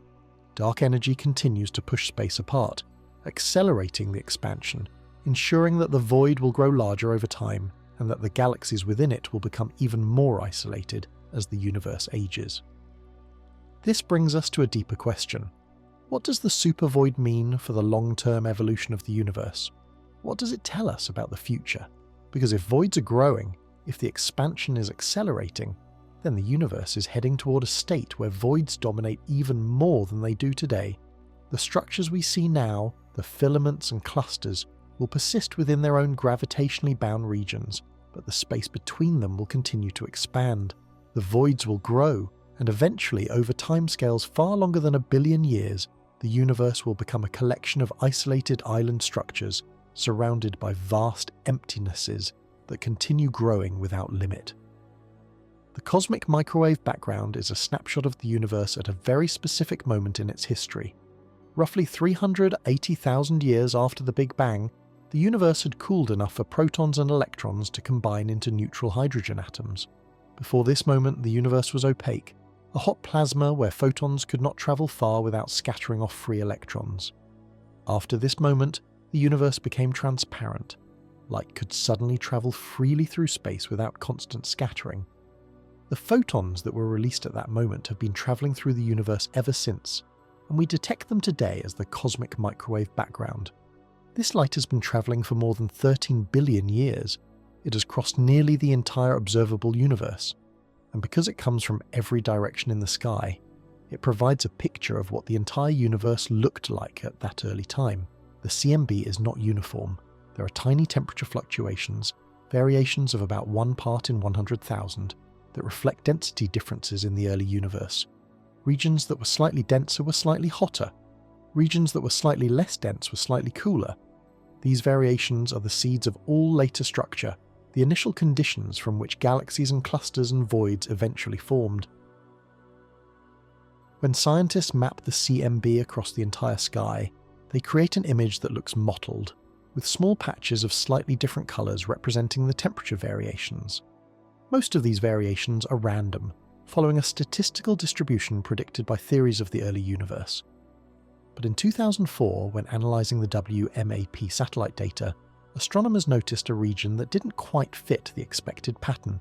Dark energy continues to push space apart, accelerating the expansion, ensuring that the void will grow larger over time and that the galaxies within it will become even more isolated as the universe ages. This brings us to a deeper question. What does the supervoid mean for the long-term evolution of the universe? What does it tell us about the future? Because if voids are growing, if the expansion is accelerating, then the universe is heading toward a state where voids dominate even more than they do today. The structures we see now, the filaments and clusters, will persist within their own gravitationally bound regions, but the space between them will continue to expand. The voids will grow, and eventually, over timescales far longer than 1 billion years, the universe will become a collection of isolated island structures surrounded by vast emptinesses that continue growing without limit. The cosmic microwave background is a snapshot of the universe at a very specific moment in its history. Roughly 380,000 years after the Big Bang, the universe had cooled enough for protons and electrons to combine into neutral hydrogen atoms. Before this moment, the universe was opaque, a hot plasma where photons could not travel far without scattering off free electrons. After this moment, the universe became transparent. Light could suddenly travel freely through space without constant scattering. The photons that were released at that moment have been travelling through the universe ever since, and we detect them today as the cosmic microwave background. This light has been travelling for more than 13 billion years. It has crossed nearly the entire observable universe, and because it comes from every direction in the sky, it provides a picture of what the entire universe looked like at that early time. The CMB is not uniform. There are tiny temperature fluctuations, variations of about 1 part in 100,000, that reflect density differences in the early universe. Regions that were slightly denser were slightly hotter. Regions that were slightly less dense were slightly cooler. These variations are the seeds of all later structure, the initial conditions from which galaxies and clusters and voids eventually formed. When scientists map the CMB across the entire sky, they create an image that looks mottled, with small patches of slightly different colours representing the temperature variations. Most of these variations are random, following a statistical distribution predicted by theories of the early universe. But in 2004, when analysing the WMAP satellite data, astronomers noticed a region that didn't quite fit the expected pattern.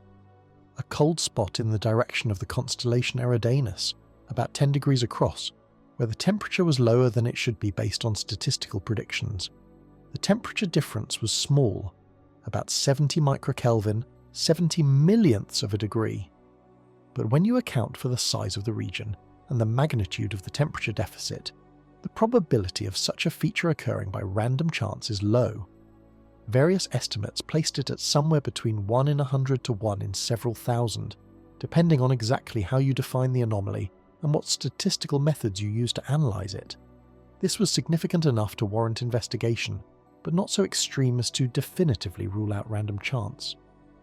A cold spot in the direction of the constellation Eridanus, about 10 degrees across, where the temperature was lower than it should be based on statistical predictions. The temperature difference was small, about 70 microkelvin, 70 millionths of a degree. But when you account for the size of the region and the magnitude of the temperature deficit, the probability of such a feature occurring by random chance is low. Various estimates placed it at somewhere between 1 in 100 to 1 in several thousand, depending on exactly how you define the anomaly and what statistical methods you use to analyse it. This was significant enough to warrant investigation, but not so extreme as to definitively rule out random chance.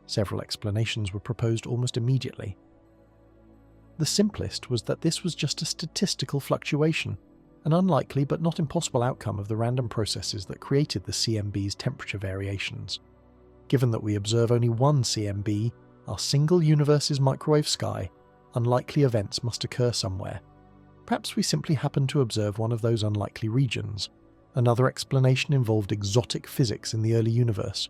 Several explanations were proposed almost immediately. The simplest was that this was just a statistical fluctuation, an unlikely but not impossible outcome of the random processes that created the CMB's temperature variations. Given that we observe only one CMB, our single universe's microwave sky, unlikely events must occur somewhere. Perhaps we simply happen to observe one of those unlikely regions. Another explanation involved exotic physics in the early universe.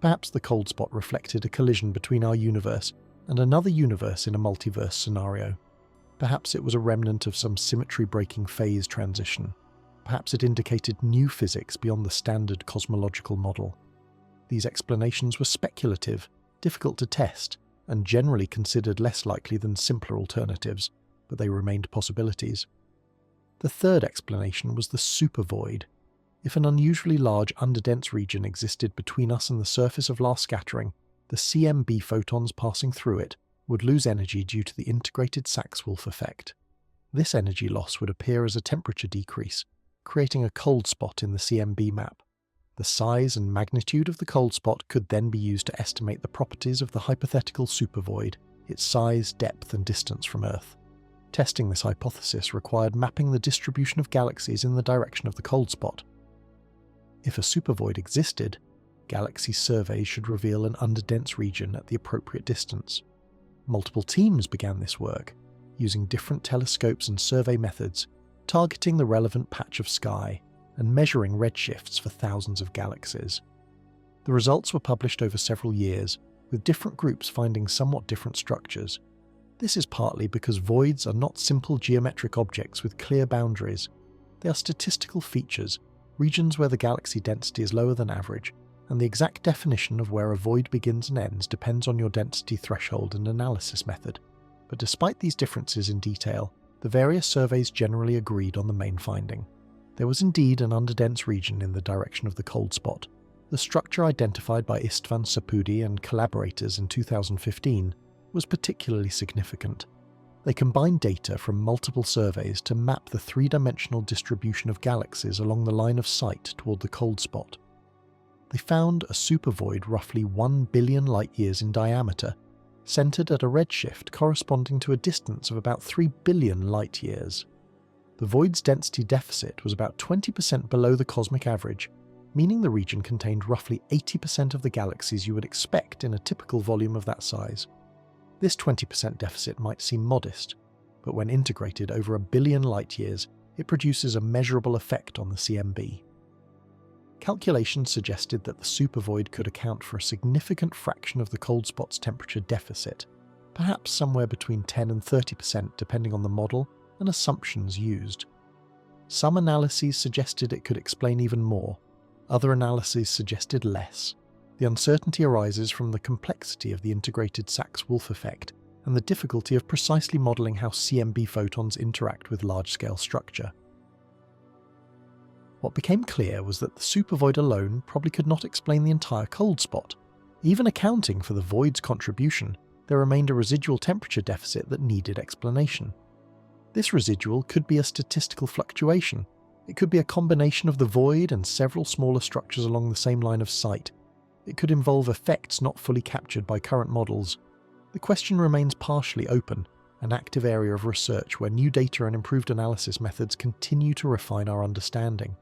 Perhaps the cold spot reflected a collision between our universe and another universe in a multiverse scenario. Perhaps it was a remnant of some symmetry-breaking phase transition. Perhaps it indicated new physics beyond the standard cosmological model. These explanations were speculative, difficult to test, and generally considered less likely than simpler alternatives, but they remained possibilities. The third explanation was the supervoid. If an unusually large underdense region existed between us and the surface of last scattering, the CMB photons passing through it would lose energy due to the integrated Sachs-Wolf effect. This energy loss would appear as a temperature decrease, creating a cold spot in the CMB map. The size and magnitude of the cold spot could then be used to estimate the properties of the hypothetical supervoid, its size, depth, and distance from Earth. Testing this hypothesis required mapping the distribution of galaxies in the direction of the cold spot. If a supervoid existed, galaxy surveys should reveal an underdense region at the appropriate distance. Multiple teams began this work, using different telescopes and survey methods, targeting the relevant patch of sky and measuring redshifts for thousands of galaxies. The results were published over several years, with different groups finding somewhat different structures. This is partly because voids are not simple geometric objects with clear boundaries. They are statistical features, regions where the galaxy density is lower than average, and the exact definition of where a void begins and ends depends on your density threshold and analysis method. But despite these differences in detail, the various surveys generally agreed on the main finding. There was indeed an underdense region in the direction of the cold spot. The structure identified by Istvan Sapudi and collaborators in 2015 was particularly significant. They combined data from multiple surveys to map the three-dimensional distribution of galaxies along the line of sight toward the cold spot. They found a supervoid roughly 1 billion light-years in diameter, centered at a redshift corresponding to a distance of about 3 billion light-years. The void's density deficit was about 20% below the cosmic average, meaning the region contained roughly 80% of the galaxies you would expect in a typical volume of that size. This 20% deficit might seem modest, but when integrated over 1 billion light-years, it produces a measurable effect on the CMB. Calculations suggested that the supervoid could account for a significant fraction of the cold spot's temperature deficit, perhaps somewhere between 10 and 30% depending on the model and assumptions used. Some analyses suggested it could explain even more, other analyses suggested less. The uncertainty arises from the complexity of the integrated Sachs-Wolf effect and the difficulty of precisely modelling how CMB photons interact with large-scale structure. What became clear was that the supervoid alone probably could not explain the entire cold spot. Even accounting for the void's contribution, there remained a residual temperature deficit that needed explanation. This residual could be a statistical fluctuation. It could be a combination of the void and several smaller structures along the same line of sight. It could involve effects not fully captured by current models. The question remains partially open, an active area of research where new data and improved analysis methods continue to refine our understanding.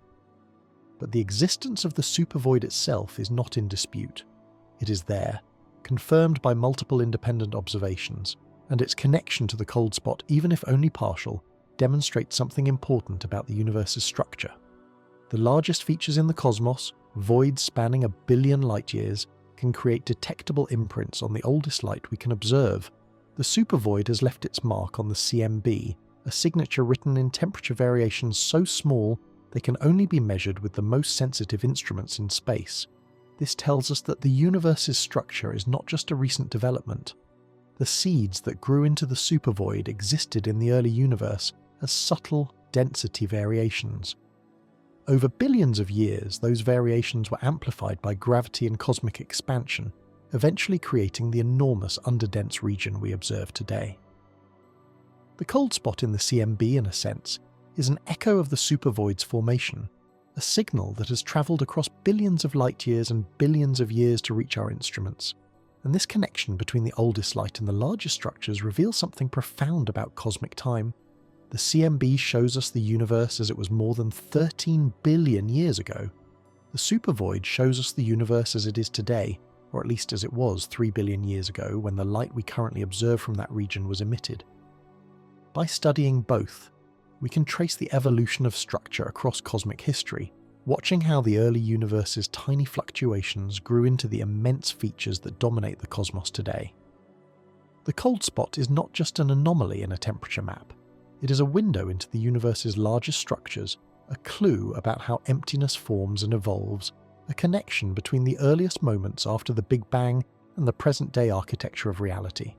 But the existence of the supervoid itself is not in dispute. It is there, confirmed by multiple independent observations, and its connection to the cold spot, even if only partial, demonstrates something important about the universe's structure. The largest features in the cosmos, voids spanning 1 billion light-years, can create detectable imprints on the oldest light we can observe. The supervoid has left its mark on the CMB, a signature written in temperature variations so small they can only be measured with the most sensitive instruments in space. This tells us that the universe's structure is not just a recent development. The seeds that grew into the supervoid existed in the early universe as subtle density variations. Over billions of years, those variations were amplified by gravity and cosmic expansion, eventually creating the enormous underdense region we observe today. The cold spot in the CMB, in a sense, is an echo of the supervoid's formation, a signal that has travelled across billions of light-years and billions of years to reach our instruments. And this connection between the oldest light and the largest structures reveals something profound about cosmic time. The CMB shows us the universe as it was more than 13 billion years ago. The supervoid shows us the universe as it is today, or at least as it was 3 billion years ago when the light we currently observe from that region was emitted. By studying both, we can trace the evolution of structure across cosmic history, watching how the early universe's tiny fluctuations grew into the immense features that dominate the cosmos today. The cold spot is not just an anomaly in a temperature map. It is a window into the universe's largest structures, a clue about how emptiness forms and evolves, a connection between the earliest moments after the Big Bang and the present-day architecture of reality.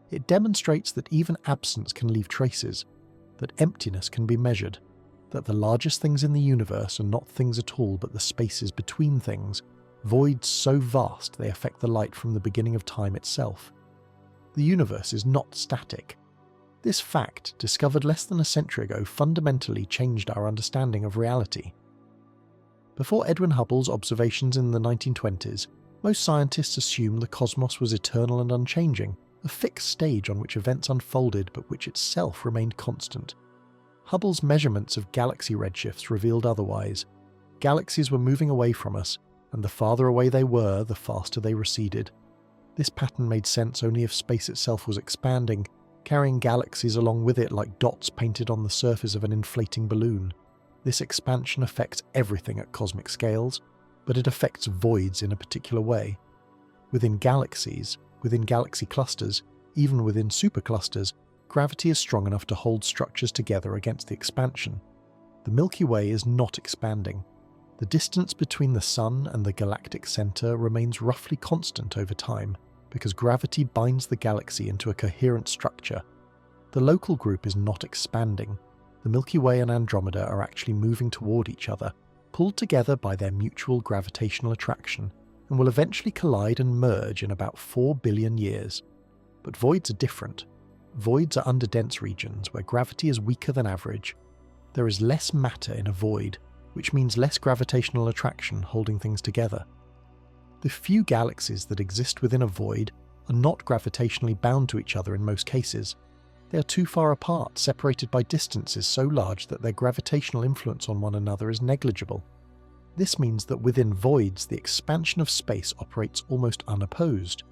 It demonstrates that even absence can leave traces, that emptiness can be measured, that the largest things in the universe are not things at all but the spaces between things, voids so vast they affect the light from the beginning of time itself. The universe is not static. This fact, discovered less than a century ago, fundamentally changed our understanding of reality. Before Edwin Hubble's observations in the 1920s, most scientists assumed the cosmos was eternal and unchanging, a fixed stage on which events unfolded but which itself remained constant. Hubble's measurements of galaxy redshifts revealed otherwise. Galaxies were moving away from us, and the farther away they were, the faster they receded. This pattern made sense only if space itself was expanding, carrying galaxies along with it like dots painted on the surface of an inflating balloon. This expansion affects everything at cosmic scales, but it affects voids in a particular way. Within galaxies, within galaxy clusters, even within superclusters, gravity is strong enough to hold structures together against the expansion. The Milky Way is not expanding. The distance between the Sun and the galactic center remains roughly constant over time because gravity binds the galaxy into a coherent structure. The local group is not expanding. The Milky Way and Andromeda are actually moving toward each other, pulled together by their mutual gravitational attraction, and will eventually collide and merge in about 4 billion years. But voids are different. Voids are underdense regions where gravity is weaker than average. There is less matter in a void, which means less gravitational attraction holding things together. The few galaxies that exist within a void are not gravitationally bound to each other in most cases. They are too far apart, separated by distances so large that their gravitational influence on one another is negligible. This means that within voids, the expansion of space operates almost unopposed.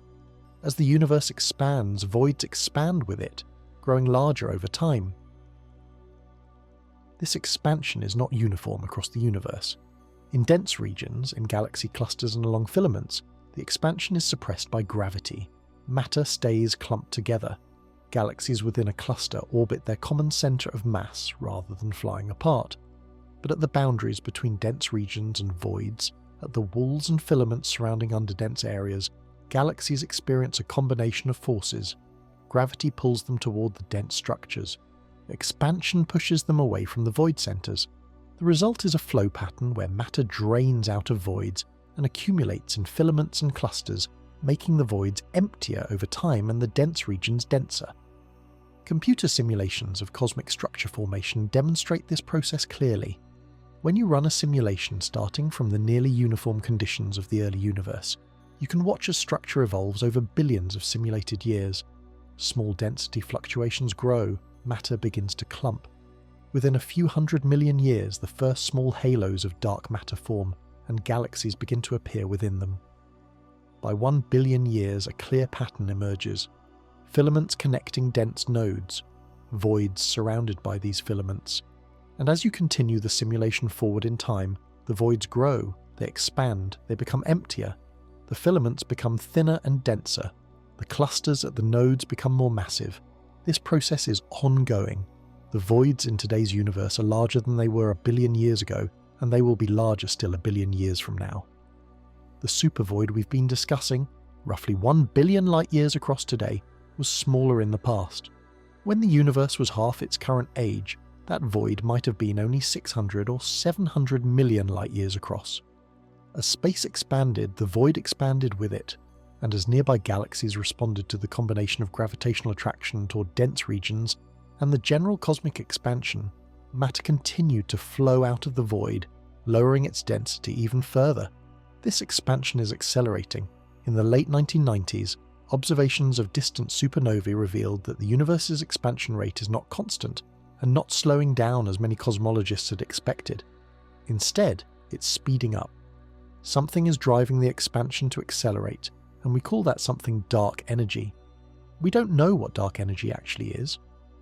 As the universe expands, voids expand with it, growing larger over time. This expansion is not uniform across the universe. In dense regions, in galaxy clusters and along filaments, the expansion is suppressed by gravity. Matter stays clumped together. Galaxies within a cluster orbit their common center of mass rather than flying apart. But at the boundaries between dense regions and voids, at the walls and filaments surrounding underdense areas, galaxies experience a combination of forces. Gravity pulls them toward the dense structures. Expansion pushes them away from the void centers. The result is a flow pattern where matter drains out of voids and accumulates in filaments and clusters, making the voids emptier over time and the dense regions denser. Computer simulations of cosmic structure formation demonstrate this process clearly. When you run a simulation starting from the nearly uniform conditions of the early universe, you can watch as structure evolves over billions of simulated years. Small density fluctuations grow, matter begins to clump. Within a few 100 million years, the first small halos of dark matter form, and galaxies begin to appear within them. By 1 billion years, a clear pattern emerges. Filaments connecting dense nodes, voids surrounded by these filaments. And as you continue the simulation forward in time, the voids grow, they expand, they become emptier. The filaments become thinner and denser. The clusters at the nodes become more massive. This process is ongoing. The voids in today's universe are larger than they were a billion years ago, and they will be larger still a billion years from now. The supervoid we've been discussing, roughly 1 billion light-years across today, was smaller in the past. When the universe was half its current age, that void might have been only 600 or 700 million light-years across. As space expanded, the void expanded with it, and as nearby galaxies responded to the combination of gravitational attraction toward dense regions and the general cosmic expansion, matter continued to flow out of the void, lowering its density even further. This expansion is accelerating. In the late 1990s, observations of distant supernovae revealed that the universe's expansion rate is not constant and not slowing down as many cosmologists had expected. Instead, it's speeding up. Something is driving the expansion to accelerate, and we call that something dark energy. We don't know what dark energy actually is.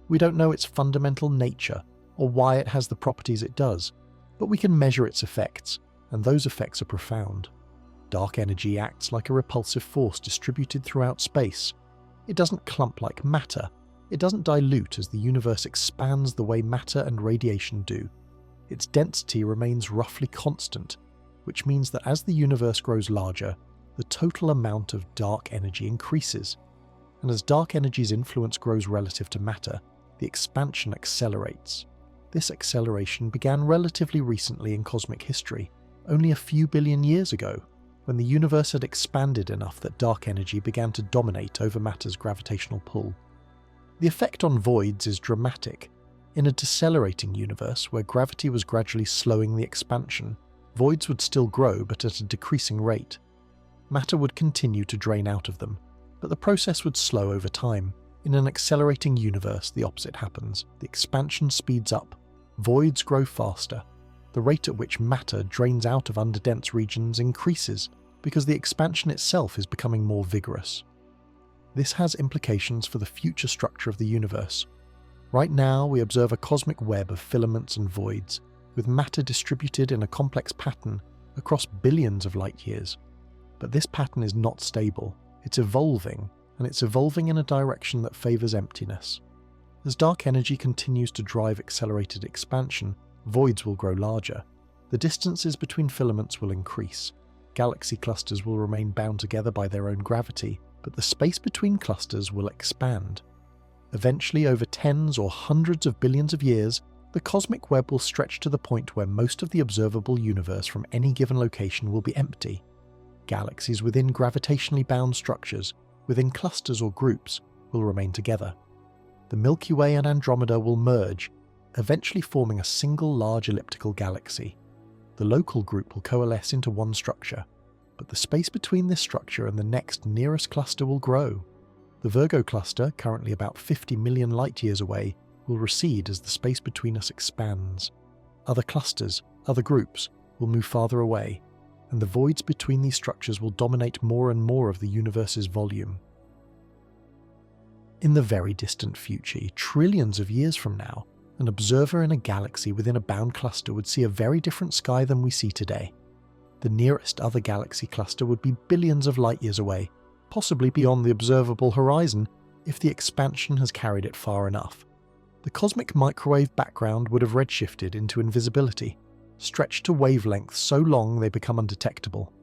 We don't know its fundamental nature or why it has the properties it does, but we can measure its effects, and those effects are profound. Dark energy acts like a repulsive force distributed throughout space. It doesn't clump like matter. It doesn't dilute as the universe expands the way matter and radiation do. Its density remains roughly constant, which means that as the universe grows larger, the total amount of dark energy increases. And as dark energy's influence grows relative to matter, the expansion accelerates. This acceleration began relatively recently in cosmic history, only a few billion years ago, when the universe had expanded enough that dark energy began to dominate over matter's gravitational pull. The effect on voids is dramatic. In a decelerating universe where gravity was gradually slowing the expansion, voids would still grow but at a decreasing rate. Matter would continue to drain out of them, but the process would slow over time. In an accelerating universe, the opposite happens. The expansion speeds up. Voids grow faster. the rate at which matter drains out of underdense regions increases because the expansion itself is becoming more vigorous. This has implications for the future structure of the universe. Right now, we observe a cosmic web of filaments and voids, with matter distributed in a complex pattern across billions of light years. But this pattern is not stable. It's evolving, and it's evolving in a direction that favors emptiness. As dark energy continues to drive accelerated expansion, voids will grow larger. The distances between filaments will increase. Galaxy clusters will remain bound together by their own gravity, but the space between clusters will expand. Eventually, over tens or hundreds of billions of years, the cosmic web will stretch to the point where most of the observable universe from any given location will be empty. Galaxies within gravitationally bound structures, within clusters or groups, will remain together. The Milky Way and Andromeda will merge, eventually forming a single large elliptical galaxy. The local group will coalesce into one structure, but the space between this structure and the next nearest cluster will grow. The Virgo cluster, currently about 50 million light-years away, will recede as the space between us expands. Other clusters, other groups, will move farther away, and the voids between these structures will dominate more and more of the universe's volume. In the very distant future, trillions of years from now, an observer in a galaxy within a bound cluster would see a very different sky than we see today. The nearest other galaxy cluster would be billions of light-years away, possibly beyond the observable horizon if the expansion has carried it far enough. The cosmic microwave background would have redshifted into invisibility, stretched to wavelengths so long they become undetectable.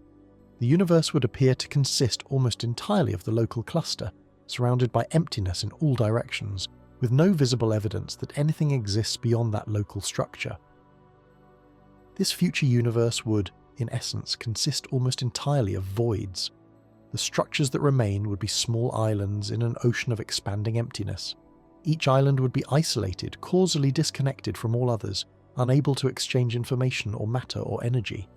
The universe would appear to consist almost entirely of the local cluster, surrounded by emptiness in all directions, with no visible evidence that anything exists beyond that local structure. This future universe would, in essence, consist almost entirely of voids. The structures that remain would be small islands in an ocean of expanding emptiness. Each island would be isolated, causally disconnected from all others, unable to exchange information or matter or energy.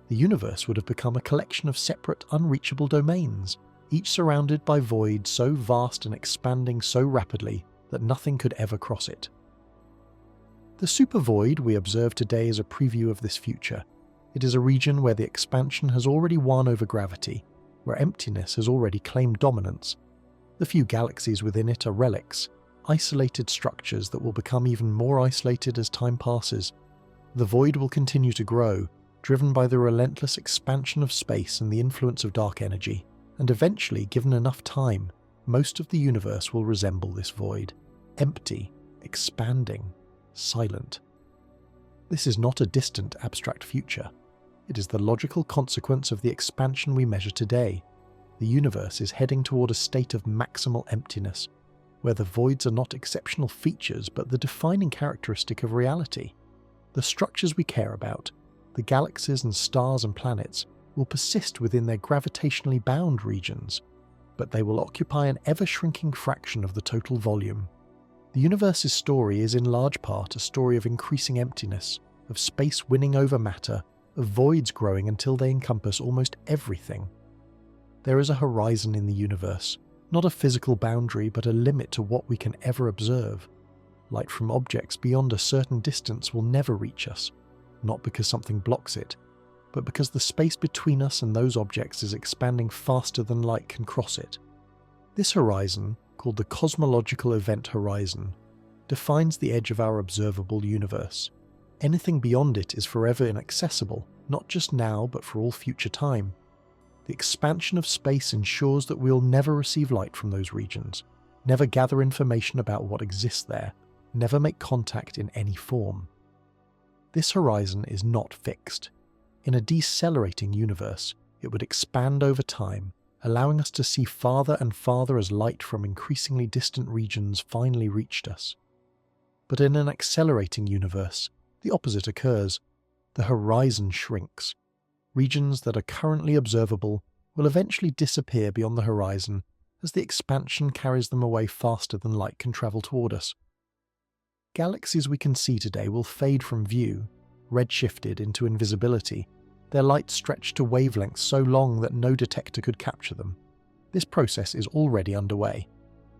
The universe would have become a collection of separate, unreachable domains, each surrounded by voids so vast and expanding so rapidly that nothing could ever cross it. The supervoid we observe today is a preview of this future. It is a region where the expansion has already won over gravity, where emptiness has already claimed dominance. The few galaxies within it are relics, isolated structures that will become even more isolated as time passes. The void will continue to grow, driven by the relentless expansion of space and the influence of dark energy, and eventually, given enough time, most of the universe will resemble this void, empty, expanding, silent. This is not a distant, abstract future. It is the logical consequence of the expansion we measure today. The universe is heading toward a state of maximal emptiness, where the voids are not exceptional features but the defining characteristic of reality. The structures we care about, the galaxies and stars and planets, will persist within their gravitationally bound regions, but they will occupy an ever-shrinking fraction of the total volume. The universe's story is in large part a story of increasing emptiness, of space winning over matter, of voids growing until they encompass almost everything. There is a horizon in the universe, not a physical boundary but a limit to what we can ever observe. Light from objects beyond a certain distance will never reach us, not because something blocks it, but because the space between us and those objects is expanding faster than light can cross it. This horizon, called the cosmological event horizon, defines the edge of our observable universe. Anything beyond it is forever inaccessible, not just now but for all future time. The expansion of space ensures that we'll never receive light from those regions, never gather information about what exists there, never make contact in any form. This horizon is not fixed. In a decelerating universe, it would expand over time, allowing us to see farther and farther as light from increasingly distant regions finally reached us. But in an accelerating universe, the opposite occurs. The horizon shrinks. Regions that are currently observable will eventually disappear beyond the horizon as the expansion carries them away faster than light can travel toward us. Galaxies we can see today will fade from view, redshifted into invisibility, their light stretched to wavelengths so long that no detector could capture them. This process is already underway.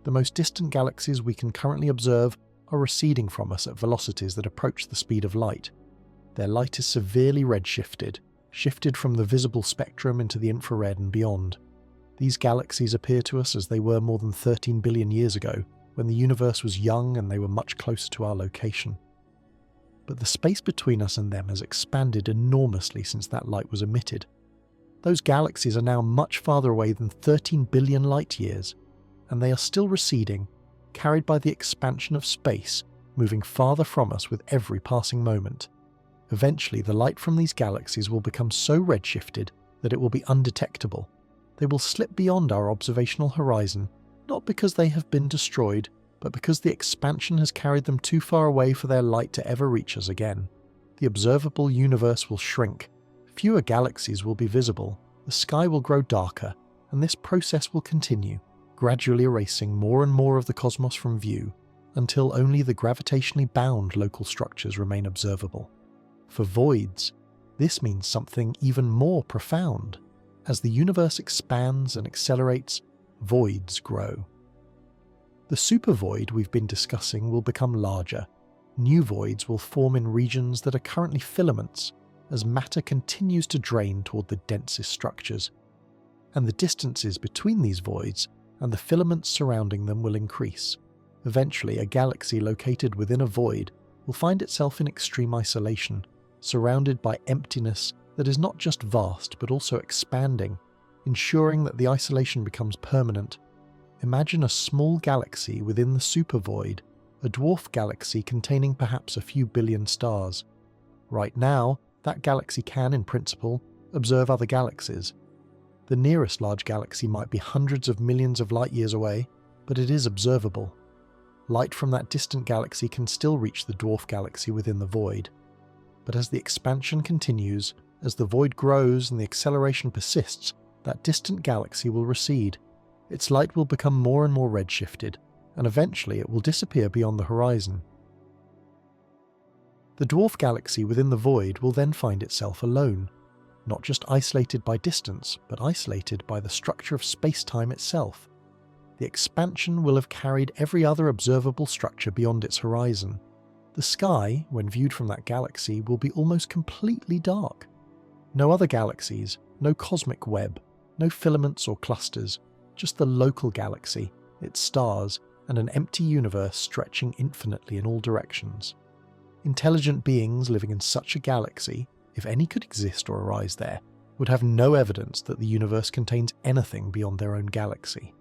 The most distant galaxies we can currently observe are receding from us at velocities that approach the speed of light. Their light is severely redshifted, shifted from the visible spectrum into the infrared and beyond. These galaxies appear to us as they were more than 13 billion years ago, when the universe was young and they were much closer to our location. But the space between us and them has expanded enormously since that light was emitted. Those galaxies are now much farther away than 13 billion light years, and they are still receding, carried by the expansion of space, moving farther from us with every passing moment. Eventually, the light from these galaxies will become so redshifted that it will be undetectable. They will slip beyond our observational horizon, not because they have been destroyed, but because the expansion has carried them too far away for their light to ever reach us again. The observable universe will shrink, fewer galaxies will be visible, the sky will grow darker, and this process will continue, gradually erasing more and more of the cosmos from view, until only the gravitationally bound local structures remain observable. For voids, this means something even more profound. As the universe expands and accelerates, voids grow. The supervoid we've been discussing will become larger. New voids will form in regions that are currently filaments, as matter continues to drain toward the densest structures. And the distances between these voids and the filaments surrounding them will increase. Eventually, a galaxy located within a void will find itself in extreme isolation, surrounded by emptiness that is not just vast but also expanding, ensuring that the isolation becomes permanent. Imagine a small galaxy within the supervoid, a dwarf galaxy containing perhaps a few billion stars. Right now, that galaxy can, in principle, observe other galaxies. The nearest large galaxy might be hundreds of millions of light years away, but it is observable. Light from that distant galaxy can still reach the dwarf galaxy within the void. But as the expansion continues, as the void grows and the acceleration persists, that distant galaxy will recede. Its light will become more and more redshifted, and eventually it will disappear beyond the horizon. The dwarf galaxy within the void will then find itself alone, not just isolated by distance, but isolated by the structure of space-time itself. The expansion will have carried every other observable structure beyond its horizon. The sky, when viewed from that galaxy, will be almost completely dark. No other galaxies, no cosmic web, no filaments or clusters, just the local galaxy, its stars, and an empty universe stretching infinitely in all directions. Intelligent beings living in such a galaxy, if any could exist or arise there, would have no evidence that the universe contains anything beyond their own galaxy.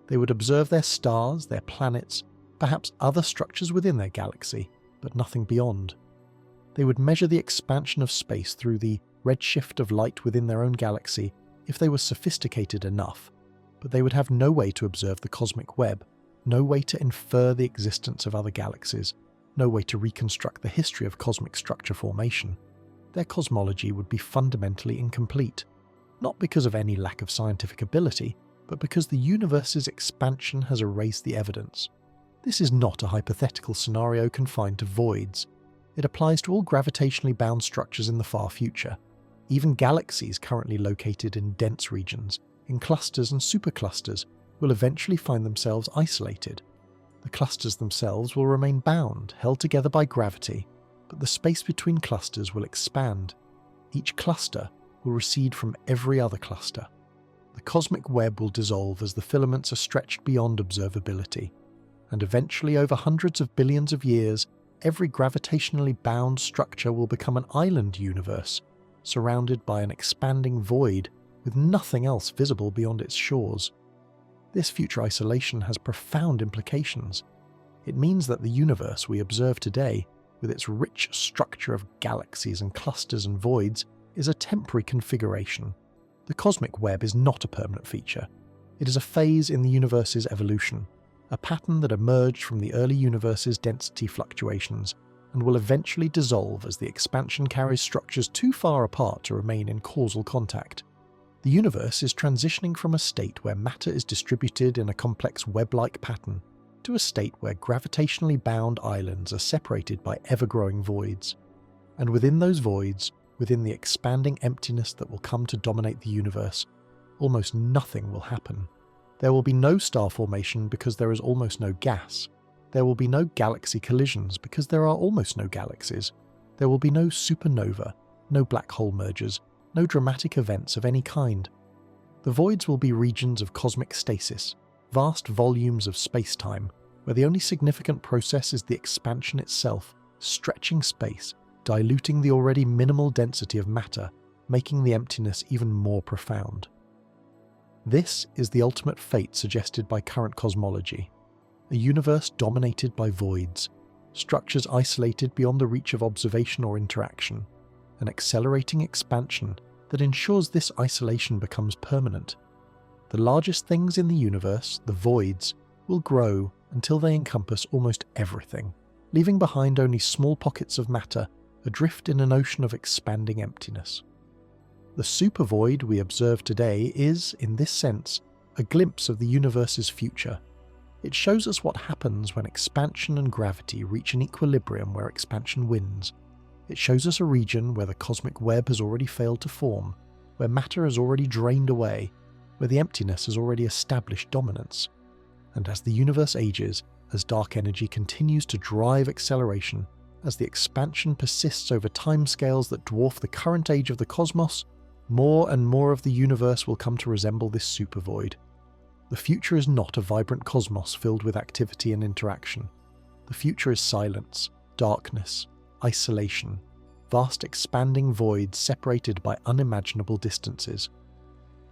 They would observe their stars, their planets, perhaps other structures within their galaxy, but nothing beyond. They would measure the expansion of space through the redshift of light within their own galaxy if they were sophisticated enough, but they would have no way to observe the cosmic web, no way to infer the existence of other galaxies, no way to reconstruct the history of cosmic structure formation. Their cosmology would be fundamentally incomplete, not because of any lack of scientific ability, but because the universe's expansion has erased the evidence. This is not a hypothetical scenario confined to voids. It applies to all gravitationally bound structures in the far future. Even galaxies currently located in dense regions, in clusters and superclusters, will eventually find themselves isolated. The clusters themselves will remain bound, held together by gravity, but the space between clusters will expand. Each cluster will recede from every other cluster. The cosmic web will dissolve as the filaments are stretched beyond observability, and eventually, over hundreds of billions of years, every gravitationally bound structure will become an island universe, surrounded by an expanding void with nothing else visible beyond its shores. This future isolation has profound implications. It means that the universe we observe today, with its rich structure of galaxies and clusters and voids, is a temporary configuration. The cosmic web is not a permanent feature. It is a phase in the universe's evolution, a pattern that emerged from the early universe's density fluctuations and will eventually dissolve as the expansion carries structures too far apart to remain in causal contact. The universe is transitioning from a state where matter is distributed in a complex web-like pattern to a state where gravitationally bound islands are separated by ever-growing voids. And within those voids, within the expanding emptiness that will come to dominate the universe, almost nothing will happen. There will be no star formation because there is almost no gas. There will be no galaxy collisions because there are almost no galaxies. There will be no supernova, no black hole mergers, no dramatic events of any kind. The voids will be regions of cosmic stasis, vast volumes of space-time, where the only significant process is the expansion itself, stretching space, diluting the already minimal density of matter, making the emptiness even more profound. This is the ultimate fate suggested by current cosmology. A universe dominated by voids, structures isolated beyond the reach of observation or interaction, an accelerating expansion that ensures this isolation becomes permanent. The largest things in the universe, the voids, will grow until they encompass almost everything, leaving behind only small pockets of matter adrift in an ocean of expanding emptiness. The supervoid we observe today is, in this sense, a glimpse of the universe's future. It shows us what happens when expansion and gravity reach an equilibrium where expansion wins. It shows us a region where the cosmic web has already failed to form, where matter has already drained away, where the emptiness has already established dominance. And as the universe ages, as dark energy continues to drive acceleration, as the expansion persists over timescales that dwarf the current age of the cosmos, more and more of the universe will come to resemble this supervoid. The future is not a vibrant cosmos filled with activity and interaction. The future is silence, darkness, isolation, vast expanding voids separated by unimaginable distances.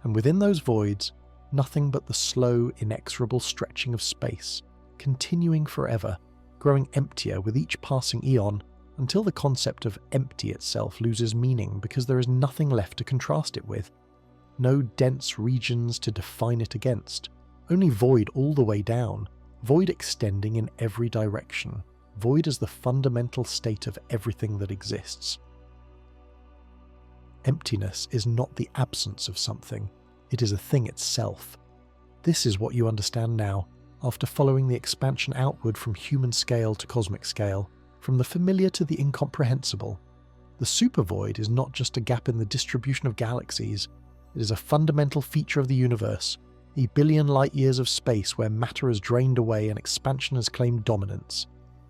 And within those voids, nothing but the slow, inexorable stretching of space, continuing forever, growing emptier with each passing eon, until the concept of empty itself loses meaning because there is nothing left to contrast it with. No dense regions to define it against, only void all the way down, void extending in every direction, void as the fundamental state of everything that exists. Emptiness is not the absence of something, it is a thing itself. This is what you understand now, after following the expansion outward from human scale to cosmic scale, from the familiar to the incomprehensible. The supervoid is not just a gap in the distribution of galaxies, it is a fundamental feature of the universe, a billion light-years of space where matter has drained away and expansion has claimed dominance.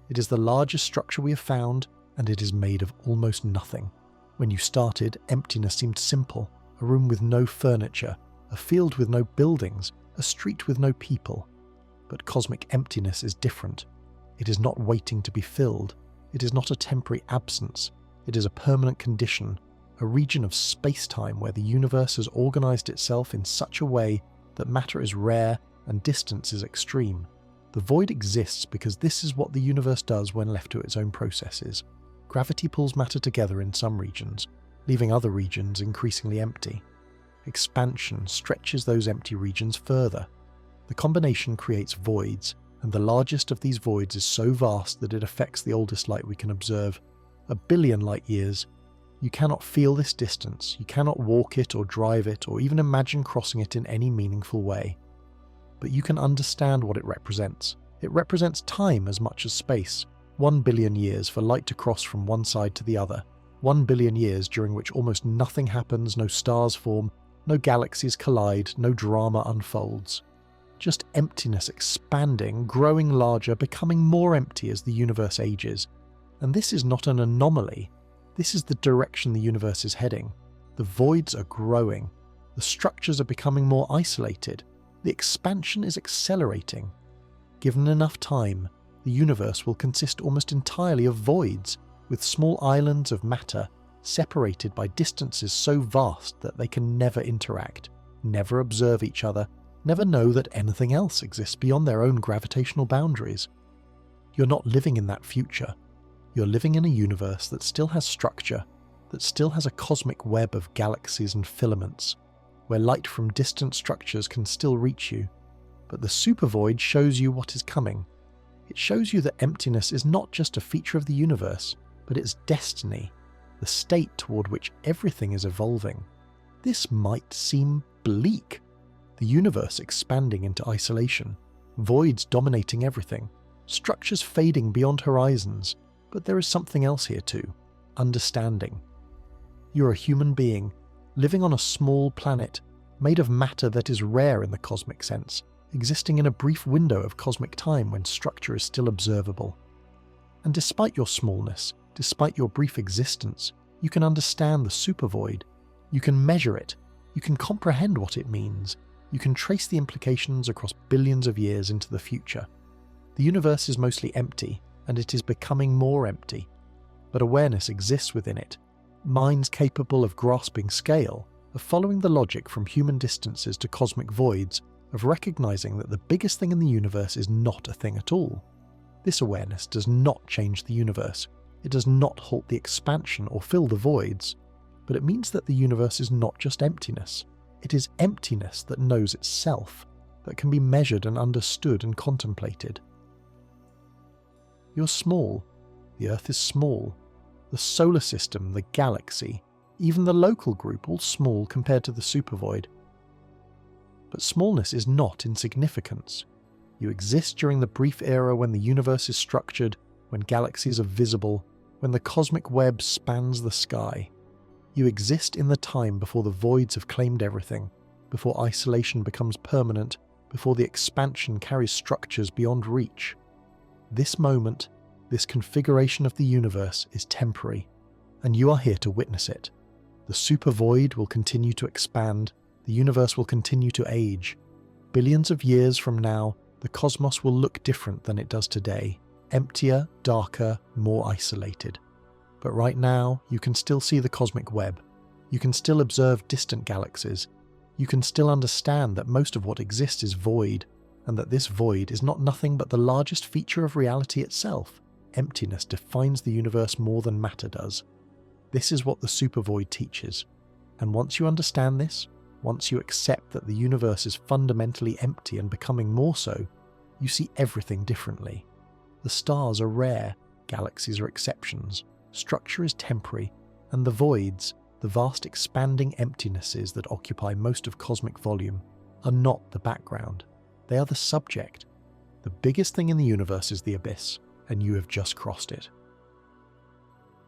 It is the largest structure we have found, and it is made of almost nothing. When you started, emptiness seemed simple, a room with no furniture, a field with no buildings, a street with no people. But cosmic emptiness is different. It is not waiting to be filled. It is not a temporary absence. It is a permanent condition, a region of space-time where the universe has organized itself in such a way that matter is rare and distance is extreme. The void exists because this is what the universe does when left to its own processes. Gravity pulls matter together in some regions, leaving other regions increasingly empty. Expansion stretches those empty regions further. The combination creates voids, and the largest of these voids is so vast that it affects the oldest light we can observe. 1 billion light years. You cannot feel this distance, you cannot walk it or drive it or even imagine crossing it in any meaningful way. But you can understand what it represents. It represents time as much as space. 1 billion years for light to cross from one side to the other. 1 billion years during which almost nothing happens, no stars form, no galaxies collide, no drama unfolds. Just emptiness expanding, growing larger, becoming more empty as the universe ages. And this is not an anomaly. This is the direction the universe is heading. The voids are growing. The structures are becoming more isolated. The expansion is accelerating. Given enough time, the universe will consist almost entirely of voids, with small islands of matter separated by distances so vast that they can never interact, never observe each other, never know that anything else exists beyond their own gravitational boundaries. You're not living in that future. You're living in a universe that still has structure, that still has a cosmic web of galaxies and filaments, where light from distant structures can still reach you. But the supervoid shows you what is coming. It shows you that emptiness is not just a feature of the universe, but its destiny, the state toward which everything is evolving. This might seem bleak. The universe expanding into isolation, voids dominating everything, structures fading beyond horizons, but there is something else here too, understanding. You're a human being, living on a small planet, made of matter that is rare in the cosmic sense, existing in a brief window of cosmic time when structure is still observable. And despite your smallness, Despite your brief existence, you can understand the supervoid. You can measure it. You can comprehend what it means. You can trace the implications across billions of years into the future. The universe is mostly empty, and it is becoming more empty. But awareness exists within it. Minds capable of grasping scale, of following the logic from human distances to cosmic voids, of recognizing that the biggest thing in the universe is not a thing at all. This awareness does not change the universe. It does not halt the expansion or fill the voids, but it means that the universe is not just emptiness. It is emptiness that knows itself, that can be measured and understood and contemplated. You're small. The Earth is small. The solar system, the galaxy, even the local group, all small compared to the supervoid. But smallness is not insignificance. You exist during the brief era when the universe is structured, when galaxies are visible, when the cosmic web spans the sky. You exist in the time before the voids have claimed everything, before isolation becomes permanent, before the expansion carries structures beyond reach. This moment, this configuration of the universe is temporary, and you are here to witness it. The supervoid will continue to expand, the universe will continue to age. Billions of years from now, the cosmos will look different than it does today, emptier, darker, more isolated. But right now, you can still see the cosmic web. You can still observe distant galaxies. You can still understand that most of what exists is void, and that this void is not nothing but the largest feature of reality itself. Emptiness defines the universe more than matter does. This is what the supervoid teaches. And once you understand this, once you accept that the universe is fundamentally empty and becoming more so, you see everything differently. The stars are rare, galaxies are exceptions, structure is temporary, and the voids, the vast expanding emptinesses that occupy most of cosmic volume, are not the background. They are the subject. The biggest thing in the universe is the abyss, and you have just crossed it.